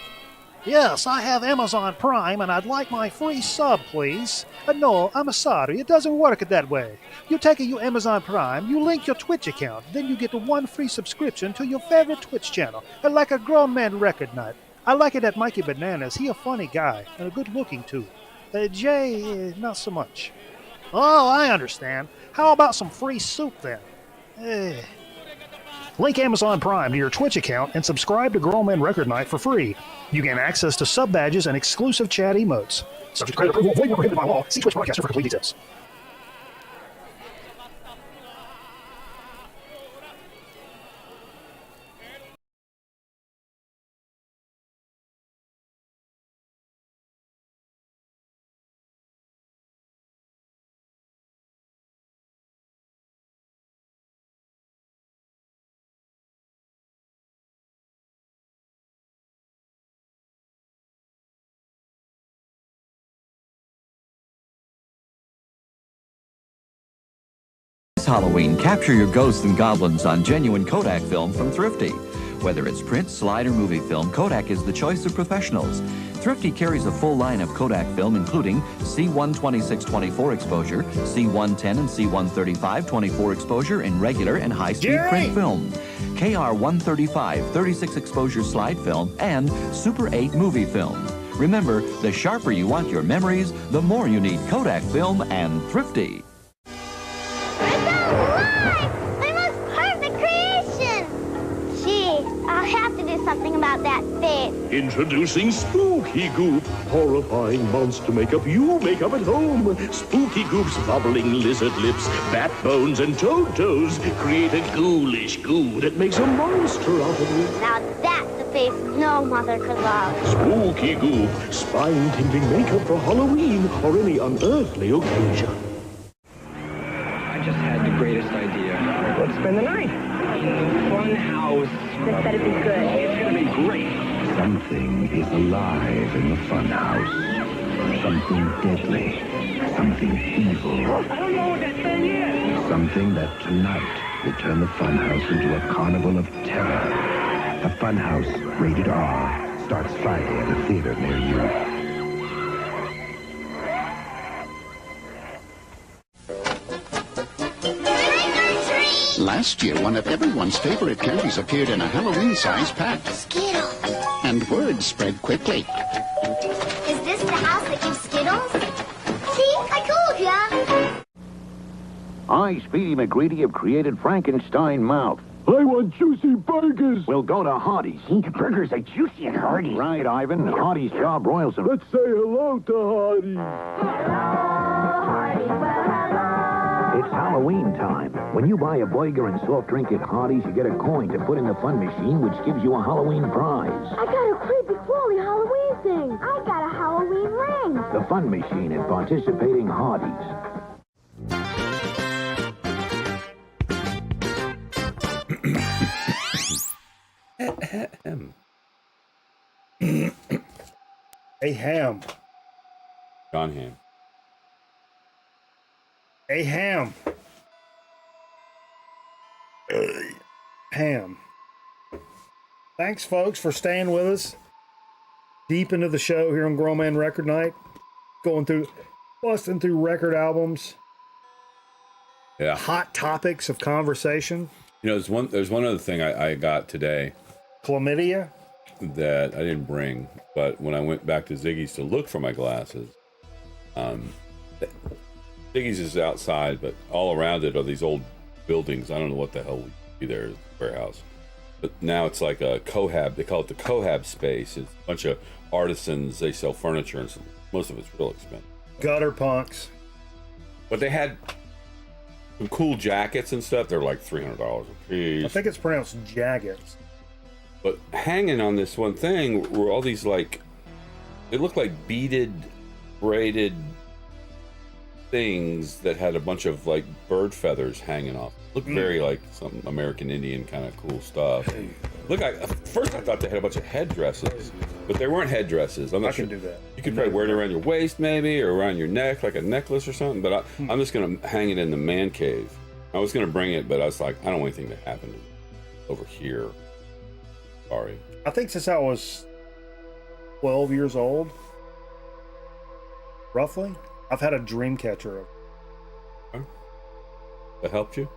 Yes, I have Amazon Prime and I'd like my free sub, please. No, I'm sorry, it doesn't work that way. You take your Amazon Prime, you link your Twitch account, then you get one free subscription to your favorite Twitch channel, like a grown man record night. I like it at Mikey Bananas. He a funny guy and a good looking too. Jay, not so much. Oh, I understand. How about some free soup then? Link Amazon Prime to your Twitch account and subscribe to Grown Men Record Night for free. You gain access to sub badges and exclusive chat emotes. Subject to credit approval, void where prohibited by law. See Twitch Broadcaster for complete details. Halloween, capture your ghosts and goblins on genuine Kodak film from Thrifty. Whether it's print, slide, or movie film, Kodak is the choice of professionals. Thrifty carries a full line of Kodak film, including C126-24 exposure, C110 and C135 24 exposure in regular and high-speed print film, KR135 36 exposure slide film, and Super 8 movie film. Remember, the sharper you want your memories, the more you need Kodak film and Thrifty. Something about that face. Introducing Spooky Goop, horrifying monster makeup you make up at home. Spooky Goop's bubbling lizard lips, bat bones, and toad toes create a ghoulish goo that makes a monster out of you. Now that's a face no mother could love. Spooky Goop, spine-tingling makeup for Halloween or any unearthly occasion. I just had the greatest idea. Let's spend the night in the fun house. This better be good. It's gonna be great. Something is alive in the fun house. Something deadly. Something evil. I don't know what that thing is. Something that tonight will turn the fun house into a carnival of terror. The Fun House, rated R, starts Friday at a theater near you. Last year, one of everyone's favorite candies appeared in a Halloween-sized pack. Skittles. And word spread quickly. Is this the house that gives Skittles? I, Speedy McGreedy, have created Frankenstein Mouth. I want juicy burgers. We'll go to Hardee's. The burgers are juicy at Hardee's. Right, Ivan. Hardee's job broils them. Let's say hello to Hardee's. It's Halloween time. When you buy a burger and soft drink at Hardee's, you get a coin to put in the fun machine, which gives you a Halloween prize. I got a creepy crawly Halloween thing. I got a Halloween ring. The fun machine at participating Hardee's. A ham. John Ham. A ham. Ham. Thanks, folks, for staying with us deep into the show here on Grown Man Record Night. Busting through record albums. Yeah. Hot topics of conversation. You know, there's one other thing I got today. Chlamydia? That I didn't bring, but when I went back to Ziggy's to look for my glasses, Ziggy's is outside, but all around it are these old buildings. I don't know what the hell would be there, as a warehouse. But now it's like a Cohab. They call it the Cohab space. It's a bunch of artisans. They sell furniture, and most of it's real expensive. Gutter punks. But they had some cool jackets and stuff. They're like $300 a piece. I think it's pronounced jackets. But hanging on this one thing were all these, like, they looked like beaded, braided things that had a bunch of, like, bird feathers hanging off. Looked very like some American Indian kind of cool stuff. Look, at first I thought they had a bunch of headdresses, but they weren't headdresses. I'm not sure. Can do that. You could probably wear it around your waist, maybe, or around your neck, like a necklace or something. But I'm just gonna hang it in the man cave. I was gonna bring it, but I was like, I don't want anything to happen to it over here. Sorry. I think since I was 12 years old, roughly, I've had a dream catcher. That helped you?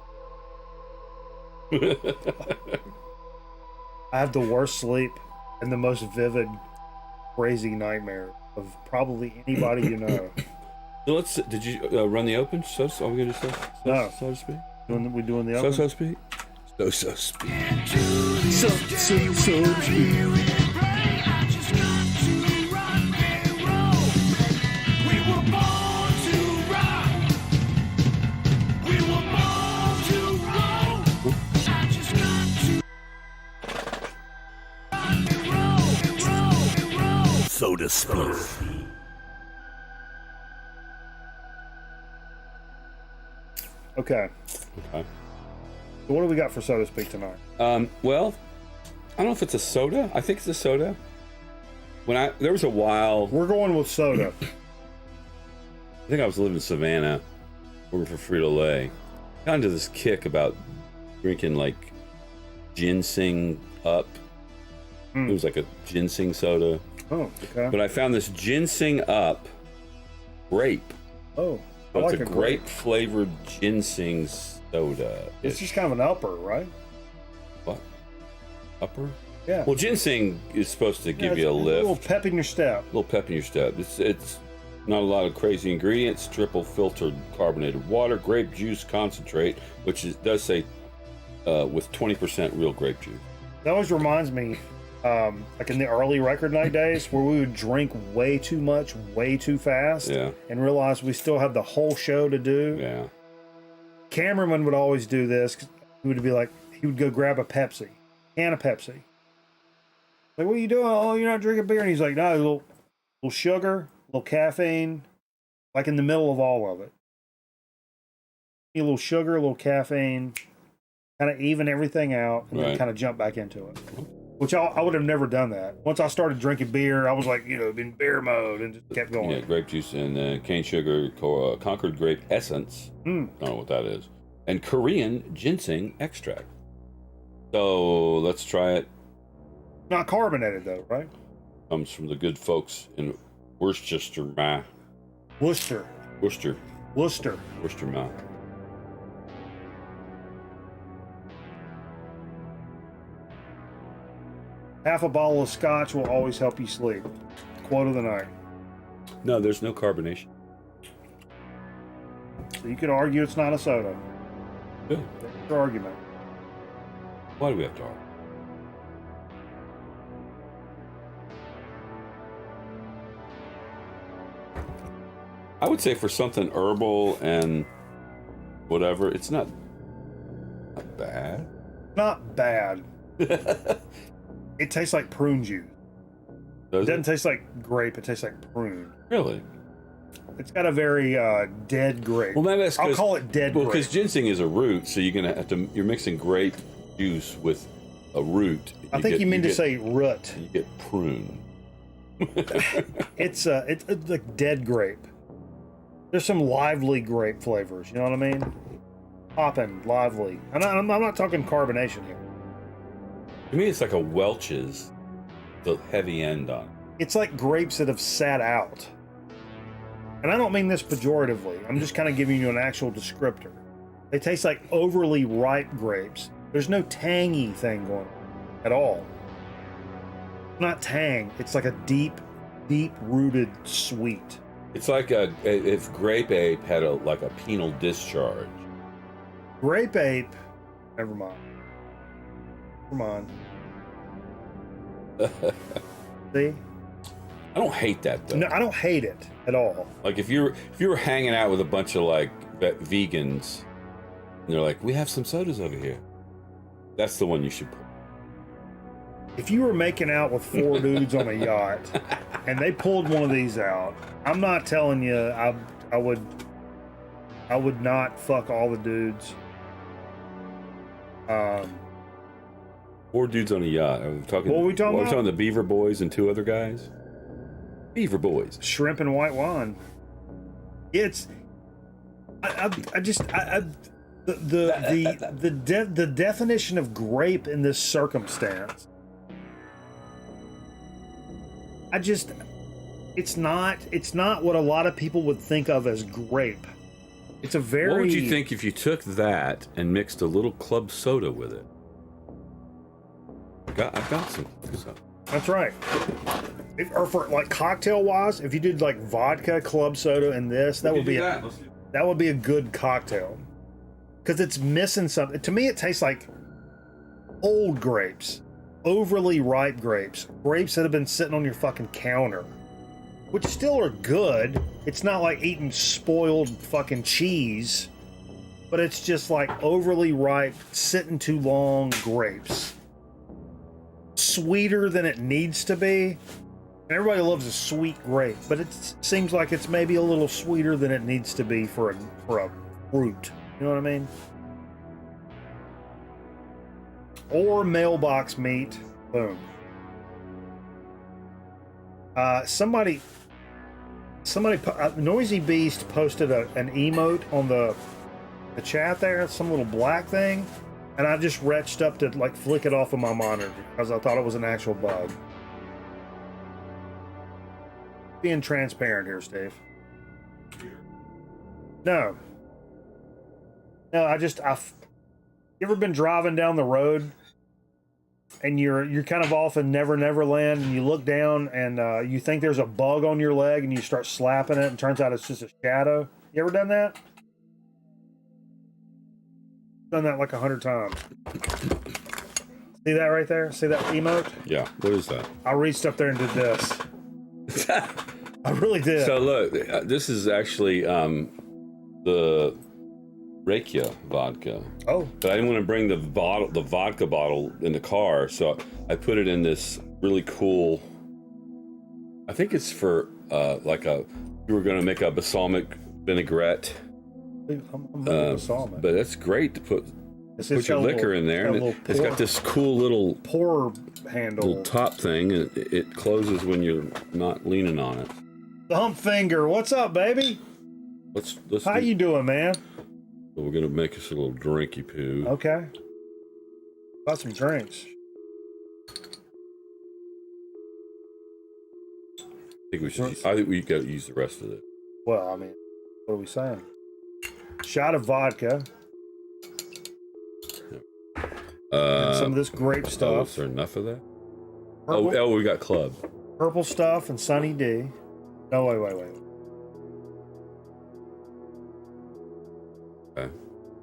I have the worst sleep and the most vivid, crazy nightmare of probably anybody you know. So did you run the open? Are we gonna do no. So to speak? We doing the open? So to speak? So to speak. So to speak. So to speak. Okay. So what do we got for soda speak tonight? Well, I don't know if it's a soda. I think it's a soda. There was a while. We're going with soda. I think I was living in Savannah, working for Frito-Lay. Got into this kick about drinking like ginseng up. It was like a ginseng soda. Oh, okay. But I found this ginseng up grape. Oh, so it's a grape flavored ginseng soda. It's just kind of an upper, right? What? Upper? Yeah. Well, ginseng is supposed to give you a lift. A little pep in your step. A little pep in your step. It's not a lot of crazy ingredients. Triple filtered carbonated water, grape juice concentrate, which does say with 20% real grape juice. That always reminds me, like in the early record night days, where we would drink way too much, way too fast, and realize we still have the whole show to do. Yeah. Cameraman would always do this. He would be like, he would go grab a Pepsi, can of Pepsi. Like, what are you doing? Oh, you're not drinking beer? And he's like, no, a little sugar, a little caffeine, like in the middle of all of it. A little sugar, a little caffeine, kind of even everything out, and then kind of jump back into it. Which I would have never done that. Once I started drinking beer, I was like, in beer mode and just kept going. Yeah, grape juice and cane sugar, Concord grape essence. I don't know what that is. And Korean ginseng extract. So let's try it. Not carbonated though, right? Comes from the good folks in Worcester, Ma. Worcester. Worcester, Ma. Half a bottle of scotch will always help you sleep. Quote of the night. No, there's no carbonation. So you could argue it's not a soda. Yeah. That's your argument. Why do we have to argue? I would say for something herbal and whatever, it's not bad. Not bad. It tastes like prune juice. Does It doesn't taste like grape. It tastes like prune. Really? It's got a very dead grape. Well, maybe that's I'll call it dead Well, grape. because ginseng is a root, so you're gonna have to. You're mixing grape juice with a root. I think you meant to say root. You get prune. It's like dead grape. There's some lively grape flavors. You know what I mean? Poppin', lively. I'm not talking carbonation here. To me, it's like a Welch's, the heavy end on it. It's like grapes that have sat out. And I don't mean this pejoratively. I'm just kind of giving you an actual descriptor. They taste like overly ripe grapes. There's no tangy thing going on at all. Not tang. It's like a deep-rooted sweet. It's like if Grape Ape had a penal discharge. Grape Ape. Never mind. See? I don't hate that though. No, I don't hate it at all. Like if you were hanging out with a bunch of vegans, and they're like, "We have some sodas over here." That's the one you should put. If you were making out with 4 dudes on a yacht, and they pulled one of these out, I'm not telling you I would not fuck all the dudes. 4 dudes on a yacht. Are we talking? What are we talking We're about? talking the Beaver Boys and 2 other guys. Beaver Boys. Shrimp and white wine. It's the definition of grape in this circumstance. It's not what a lot of people would think of as grape. It's a very. What would you think if you took that and mixed a little club soda with it? I've got some. That's right. Or for like cocktail wise, if you did like vodka, club soda, and this, that would be a good cocktail. Because it's missing something. To me, it tastes like old grapes, overly ripe grapes that have been sitting on your fucking counter, which still are good. It's not like eating spoiled fucking cheese, but it's just like overly ripe, sitting too long grapes. Sweeter than it needs to be. And everybody loves a sweet grape, but it seems like it's maybe a little sweeter than it needs to be for a fruit. You know what I mean? Or mailbox meat. Boom. Somebody, Noisy Beast posted an emote on the chat there, some little black thing, and I just retched up to like flick it off of my monitor because I thought it was an actual bug. Being transparent here, Steve. No, you ever been driving down the road and you're kind of off in Never Never Land and you look down and you think there's a bug on your leg and you start slapping it and turns out it's just a shadow? You ever done that? Done that like 100 times. See that right there? See that emote? Yeah. What is that? I reached up there and did this. I really did. So look, this is actually the Rakia vodka. Oh. But I didn't want to bring the vodka bottle in the car, so I put it in this really cool. I think it's for you were going to make a balsamic vinaigrette. But that's great to put your liquor in there, and it's got this cool little pour handle, little top thing, and it closes when you're not leaning on it. The hump finger, what's up, baby? Let's How you doing, man? So we're gonna make us a little drinky poo. Okay. Got some drinks. I think we got to use the rest of it. Well, I mean, what are we saying? Shot of vodka. And some of this grape stuff. Is there enough of that? Purple, Oh, we got club. Purple stuff and Sunny D. No, wait.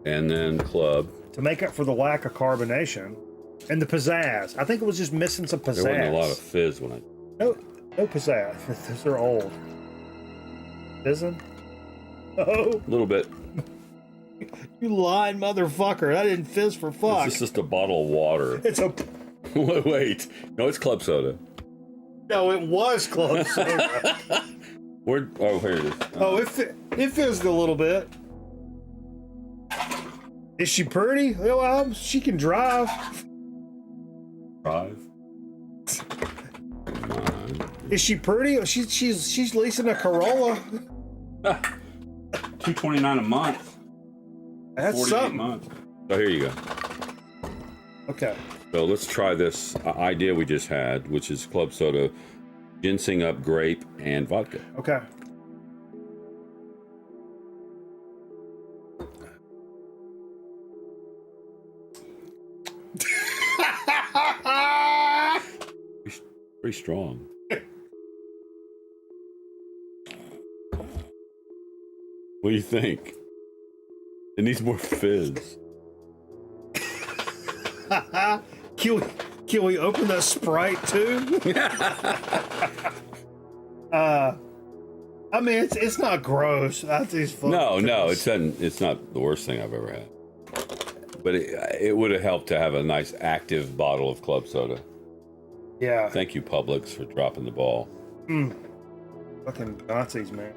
and then club. To make up for the lack of carbonation and the pizzazz. I think it was just missing some pizzazz. There wasn't a lot of fizz when I... No pizzazz. They're old. Fizzing? Oh. A little bit. You lying motherfucker. That didn't fizz for fuck. It's just a bottle of water. It's a... Wait. No, it's club soda. No, it was club soda. Where? Oh, here it is. Oh, it fizzed a little bit. Is she pretty? Well, she can drive. Drive? Is she pretty? She's leasing a Corolla. $229 a month. That's something. Months. So here you go. Okay. So let's try this idea we just had, which is club soda, ginseng up, grape, and vodka. Okay. Pretty strong. What do you think? It needs more fizz. Can we open that Sprite too? I mean, it's not gross. No, it's not the worst thing I've ever had. But it would have helped to have a nice active bottle of club soda. Yeah. Thank you, Publix, for dropping the ball. Fucking Nazis, man.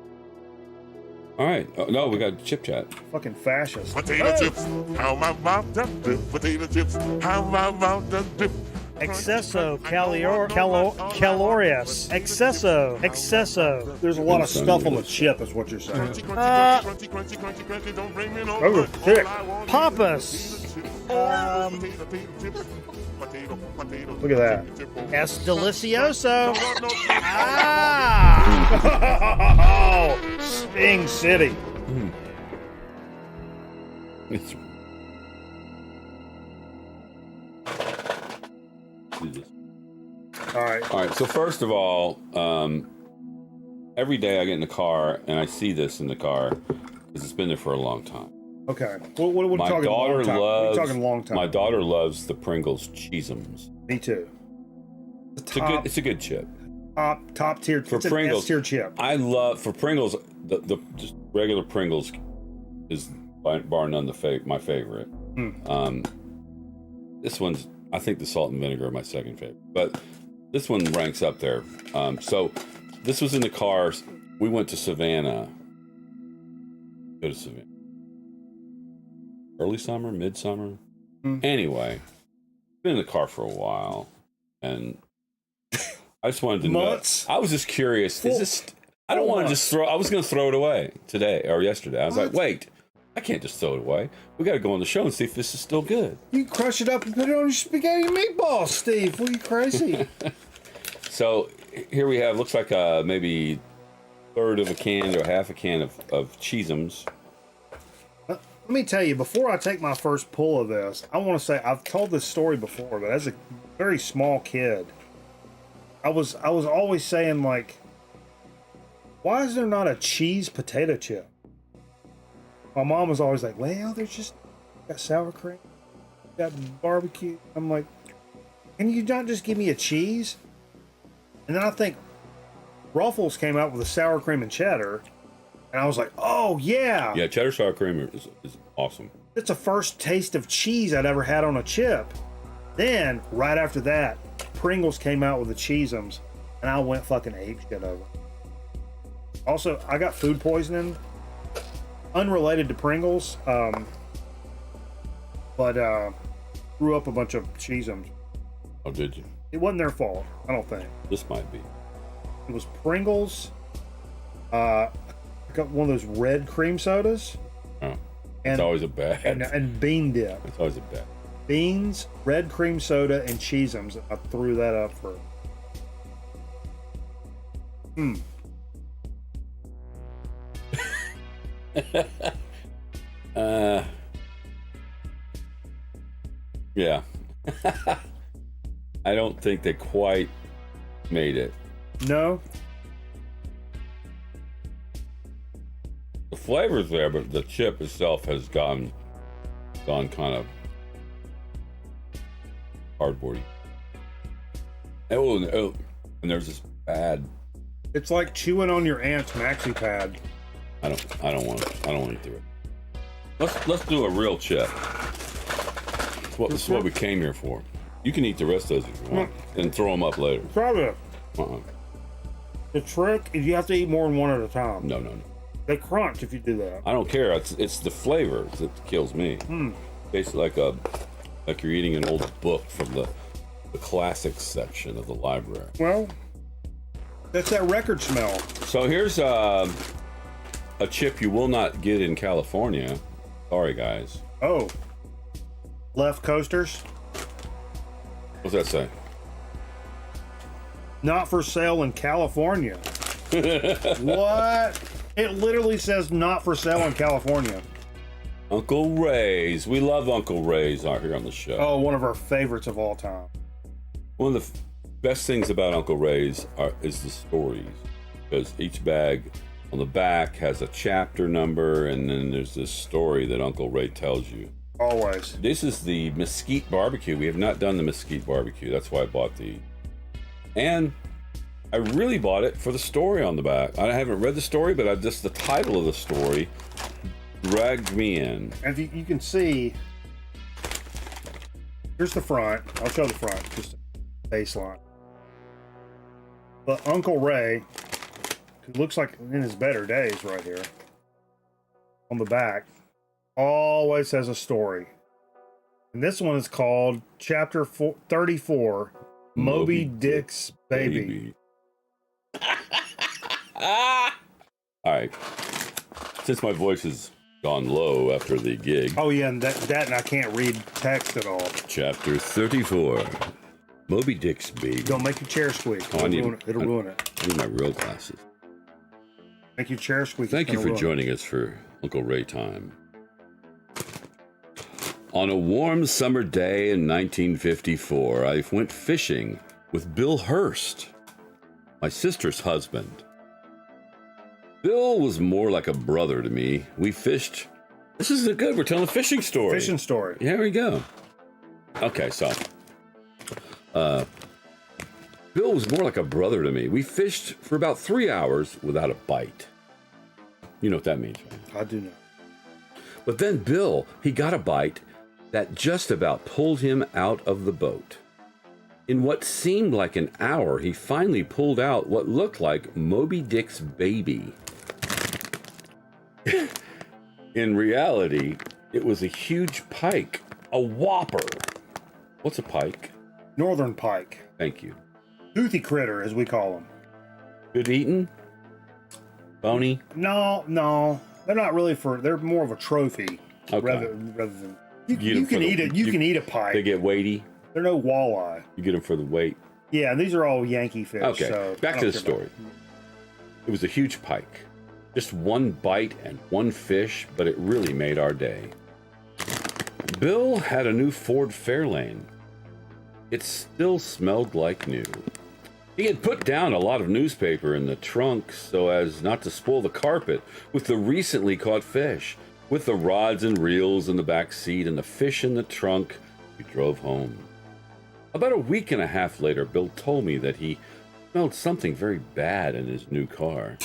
All right. Oh, no, we got chip chat. Fucking fascists. Potato chips. How my mouth does dip. Potato chips. How my mouth does dip. Excesso calorious. Excesso. There's a lot of stuff on the chip, is what you're saying. Oh, shit. Papas. Look at that. Es delicioso. Oh, Sting City. It's... All right. So first of all, every day I get in the car and I see this in the car because it's been there for a long time. Okay. What are we talking long time? We're talking long time. My daughter loves the Pringles Chees'ems. Me too. It's a good chip. Top tier for Pringles. S-tier chip. I love for Pringles the just regular Pringles is bar none my favorite. This one's, I think the salt and vinegar are my second favorite, but this one ranks up there. So this was in the cars. We went to Savannah. Go to Savannah. Early summer, midsummer. Anyway, been in the car for a while, and I just wanted to know. I was just curious. Is this? I don't want to just throw. I was going to throw it away today or yesterday. I was like, wait, I can't just throw it away. We got to go on the show and see if this is still good. You crush it up and put it on your spaghetti and meatballs, Steve. What are you crazy? So here we have. Looks like maybe a third of a can or half a can of Chees'ems. Let me tell you, before I take my first pull of this, I want to say I've told this story before, but as a very small kid, I was always saying, like, why is there not a cheese potato chip? My mom was always like, well, there's just got sour cream, got barbecue. I'm like, can you not just give me a cheese? And then I think Ruffles came out with a sour cream and cheddar. And I was like, oh, yeah. Yeah, cheddar sour cream is awesome. It's the first taste of cheese I'd ever had on a chip. Then, right after that, Pringles came out with the Chees'ems, and I went fucking apeshit over. Also, I got food poisoning, unrelated to Pringles, but grew up a bunch of Chees'ems. Oh, did you? It wasn't their fault, I don't think. This might be. It was Pringles, I got one of those red cream sodas. Oh, it's always a bad. And bean dip. It's always a bad. Beans, red cream soda, and Chees'ems. I threw that up for. Yeah. I don't think they quite made it. No. The flavor's there, but the chip itself has gone gone kind of cardboardy. Oh, and there's this pad. It's like chewing on your aunt's maxi pad. I don't want to do it. Let's do a real chip. This is what we came here for. You can eat the rest of those if you want, and throw them up later. Try it. The trick is you have to eat more than one at a time. No. They crunch if you do that. I don't care. It's the flavor that kills me. Tastes like you're eating an old book from the classics section of the library. Well, that's that record smell. So here's a chip you will not get in California. Sorry, guys. Oh. Left coasters? What's that say? Not for sale in California. What? It literally says not for sale in California. Uncle Ray's. We love Uncle Ray's out here on the show. Oh, one of our favorites of all time. One of the best things about Uncle Ray's is the stories, because each bag on the back has a chapter number, and then there's this story that Uncle Ray tells you. Always. This is the mesquite barbecue. We have not done the mesquite barbecue. That's why I bought the. And I really bought it for the story on the back. I haven't read the story, but the title of the story dragged me in. And you can see, here's the front. I'll show the front, just a baseline. But Uncle Ray, who looks like in his better days right here, on the back, always has a story. And this one is called Chapter 34, Moby Dick's Baby. All right. Since my voice has gone low after the gig. Oh, yeah, and that and I can't read text at all. Chapter 34, Moby Dick's Baby. Don't make your chair squeak. It'll ruin it. I need my real glasses. Make your chair squeak. Thank you for joining us for Uncle Ray Time. On a warm summer day in 1954, I went fishing with Bill Hurst, my sister's husband. Bill was more like a brother to me. We fished. This is good. We're telling a fishing story. Fishing story. Here we go. Okay, so Bill was more like a brother to me. We fished for about 3 hours without a bite. You know what that means, right? I do know. But then Bill, he got a bite that just about pulled him out of the boat. In what seemed like an hour, he finally pulled out what looked like Moby Dick's baby. In reality, it was a huge pike, a whopper. What's a pike? Northern pike. Thank you. Toothy critter, as we call them. Good eating? Bony? No. They're not really they're more of a trophy. Okay. Rather than... You can eat it. You can eat a pike. They get weighty? They're no walleye. You get them for the weight? Yeah, these are all Yankee fish. Okay, so back to the story. It was a huge pike. Just one bite and one fish, but it really made our day. Bill had a new Ford Fairlane. It still smelled like new. He had put down a lot of newspaper in the trunk so as not to spoil the carpet with the recently caught fish. With the rods and reels in the back seat and the fish in the trunk, we drove home. About a week and a half later, Bill told me that he smelled something very bad in his new car.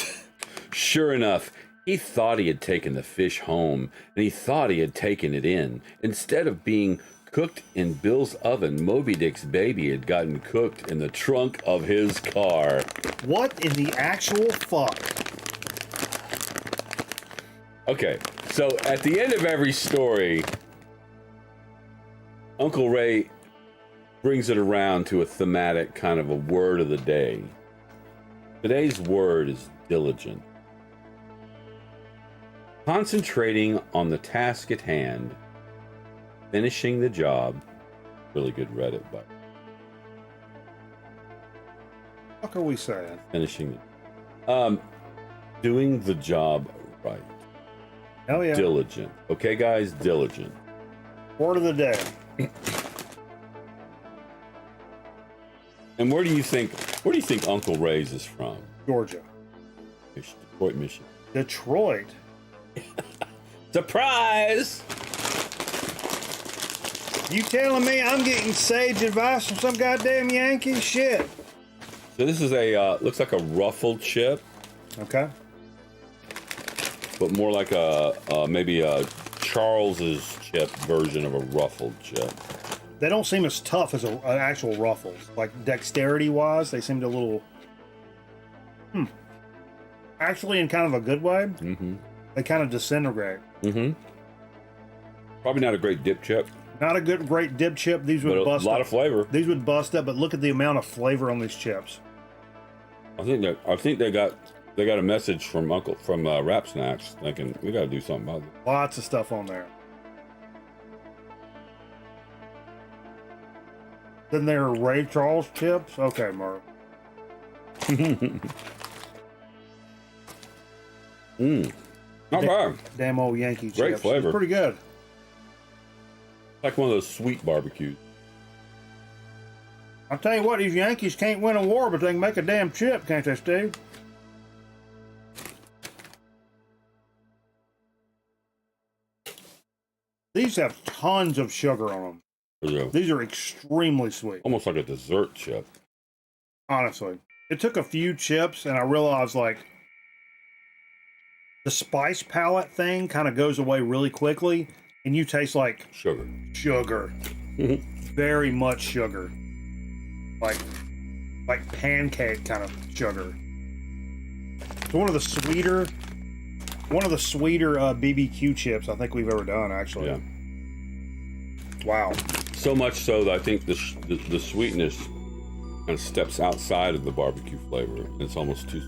Sure enough, he thought he had taken the fish home, and he thought he had taken it in. Instead of being cooked in Bill's oven, Moby Dick's baby had gotten cooked in the trunk of his car. What in the actual fuck? Okay, so at the end of every story, Uncle Ray brings it around to a thematic kind of a word of the day. Today's word is diligent. Concentrating on the task at hand, finishing the job. Really good Reddit, but what are we saying? Finishing doing the job right. Hell yeah. Diligent. Okay, guys, diligent. Word of the day. And where do you think Uncle Ray's is from? Georgia. Detroit, Michigan. Detroit. Surprise! You telling me I'm getting sage advice from some goddamn Yankee? Shit. So this is a looks like a ruffled chip. Okay. But more like a maybe a Charles's chip version of a ruffled chip. They don't seem as tough as an actual Ruffles. Like dexterity-wise, they seemed a little. Actually, in kind of a good way. Mm-hmm. They kind of disintegrate. Mm-hmm. Probably not a great dip chip. Not a great dip chip. These would bust up. A lot of flavor. These would bust up, but look at the amount of flavor on these chips. I think they got a message from Rap Snacks thinking we got to do something about it. Lots of stuff on there. Then there are Ray Charles chips. Okay, Mark. Not bad. Damn old Yankee chips. Great flavor. Pretty good. Like one of those sweet barbecues. I'll tell you what, these Yankees can't win a war, but they can make a damn chip, can't they, Steve? These have tons of sugar on them. Yeah. These are extremely sweet. Almost like a dessert chip. Honestly. It took a few chips, and I realized, like, the spice palette thing kind of goes away really quickly, and you taste like sugar. Very much sugar. Like pancake kind of sugar. It's one of the sweeter BBQ chips I think we've ever done, actually. Yeah. Wow. So much so that I think the sweetness kind of steps outside of the barbecue flavor. It's almost too.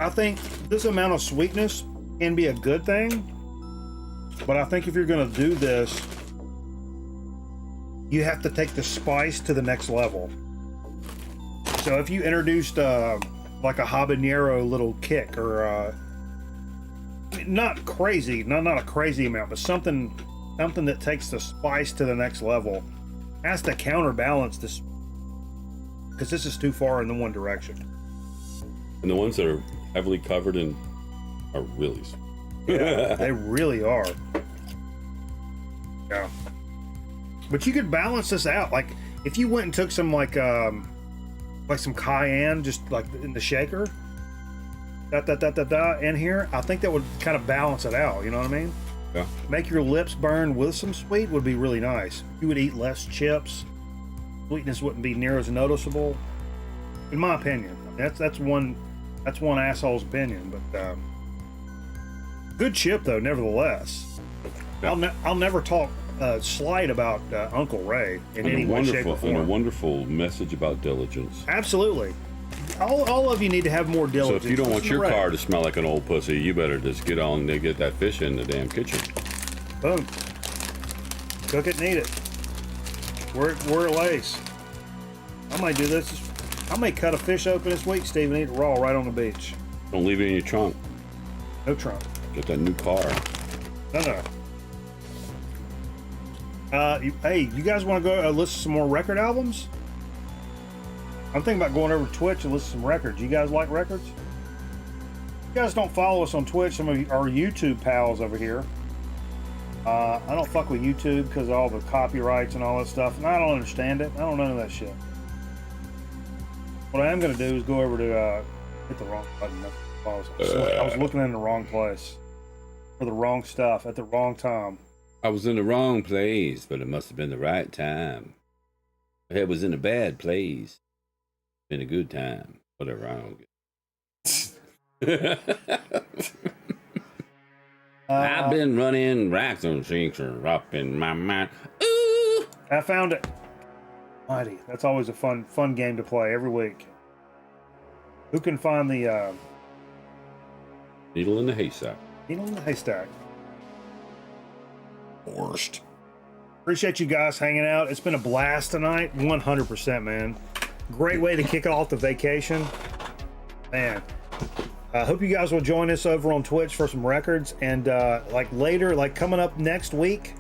I think this amount of sweetness can be a good thing, but I think if you're going to do this, you have to take the spice to the next level. So if you introduced like a habanero little kick, or not crazy, not a crazy amount, but something that takes the spice to the next level, has to counterbalance this, because this is too far in the one direction. And the ones that are heavily covered in are really sweet. Yeah, they really are. Yeah. But you could balance this out. Like, if you went and took some, like some cayenne, just like in the shaker, in here, I think that would kind of balance it out. You know what I mean? Yeah. Make your lips burn with some sweet would be really nice. You would eat less chips. Sweetness wouldn't be near as noticeable, in my opinion. That's one asshole's opinion, but good chip though, nevertheless. Yeah. I'll never talk slight about Uncle Ray in any way, shape, or form. And a wonderful message about diligence. Absolutely. All of you need to have more diligence. So if you don't want your car to smell like an old pussy, you better just get on and get that fish in the damn kitchen. Boom. Cook it and eat it. Where it lays. I might do this. I may cut a fish open this week, Steve, and eat it raw right on the beach. Don't leave it in your trunk. No trunk. Get that new car. No. Hey, you guys want to go listen to some more record albums? I'm thinking about going over to Twitch and listen to some records. You guys like records? You guys don't follow us on Twitch. Some of our YouTube pals over here. I don't fuck with YouTube because of all the copyrights and all that stuff, and I don't understand it. I don't know none of that shit. What I am going to do is go over to hit the wrong button. I was looking in the wrong place for the wrong stuff at the wrong time. I was in the wrong place, but it must have been the right time. My head was in a bad place. Been a good time. Whatever, I don't get. I've been running racks and sinks up in my mind. Ooh! I found it. Mighty. That's always a fun game to play every week. Who can find the needle in the haystack? Needle in the haystack. Worst. Appreciate you guys hanging out. It's been a blast tonight. 100%, man. Great way to kick off the vacation. Man. I hope you guys will join us over on Twitch for some records, and like later, like coming up next week.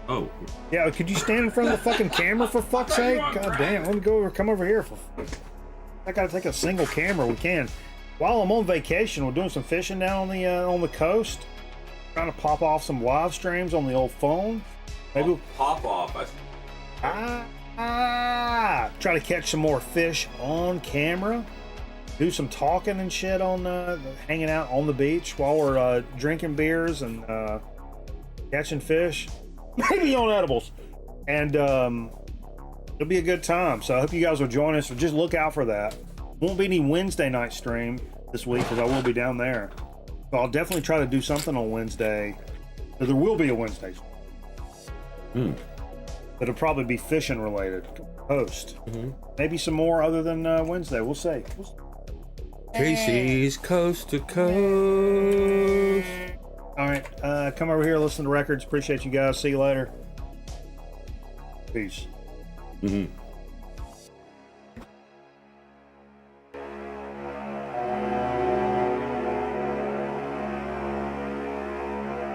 Oh. Yeah, could you stand in front of the fucking camera for fuck's sake? God damn, let me go over, come over here. I gotta take a single camera. We can. While I'm on vacation, we're doing some fishing down on the coast. Trying to pop off some live streams on the old phone. Maybe pop off. Try to catch some more fish on camera. Do some talking and shit on hanging out on the beach while we're drinking beers and catching fish. Maybe on edibles. And it'll be a good time. So I hope you guys will join us. So just look out for that. Won't be any Wednesday night stream this week because I will be down there. But I'll definitely try to do something on Wednesday. So there will be a Wednesday stream. But it'll probably be fishing related. Post. Maybe some more other than Wednesday. We'll see. Casey's Coast to Coast. All right. Come over here, listen to records. Appreciate you guys. See you later. Peace.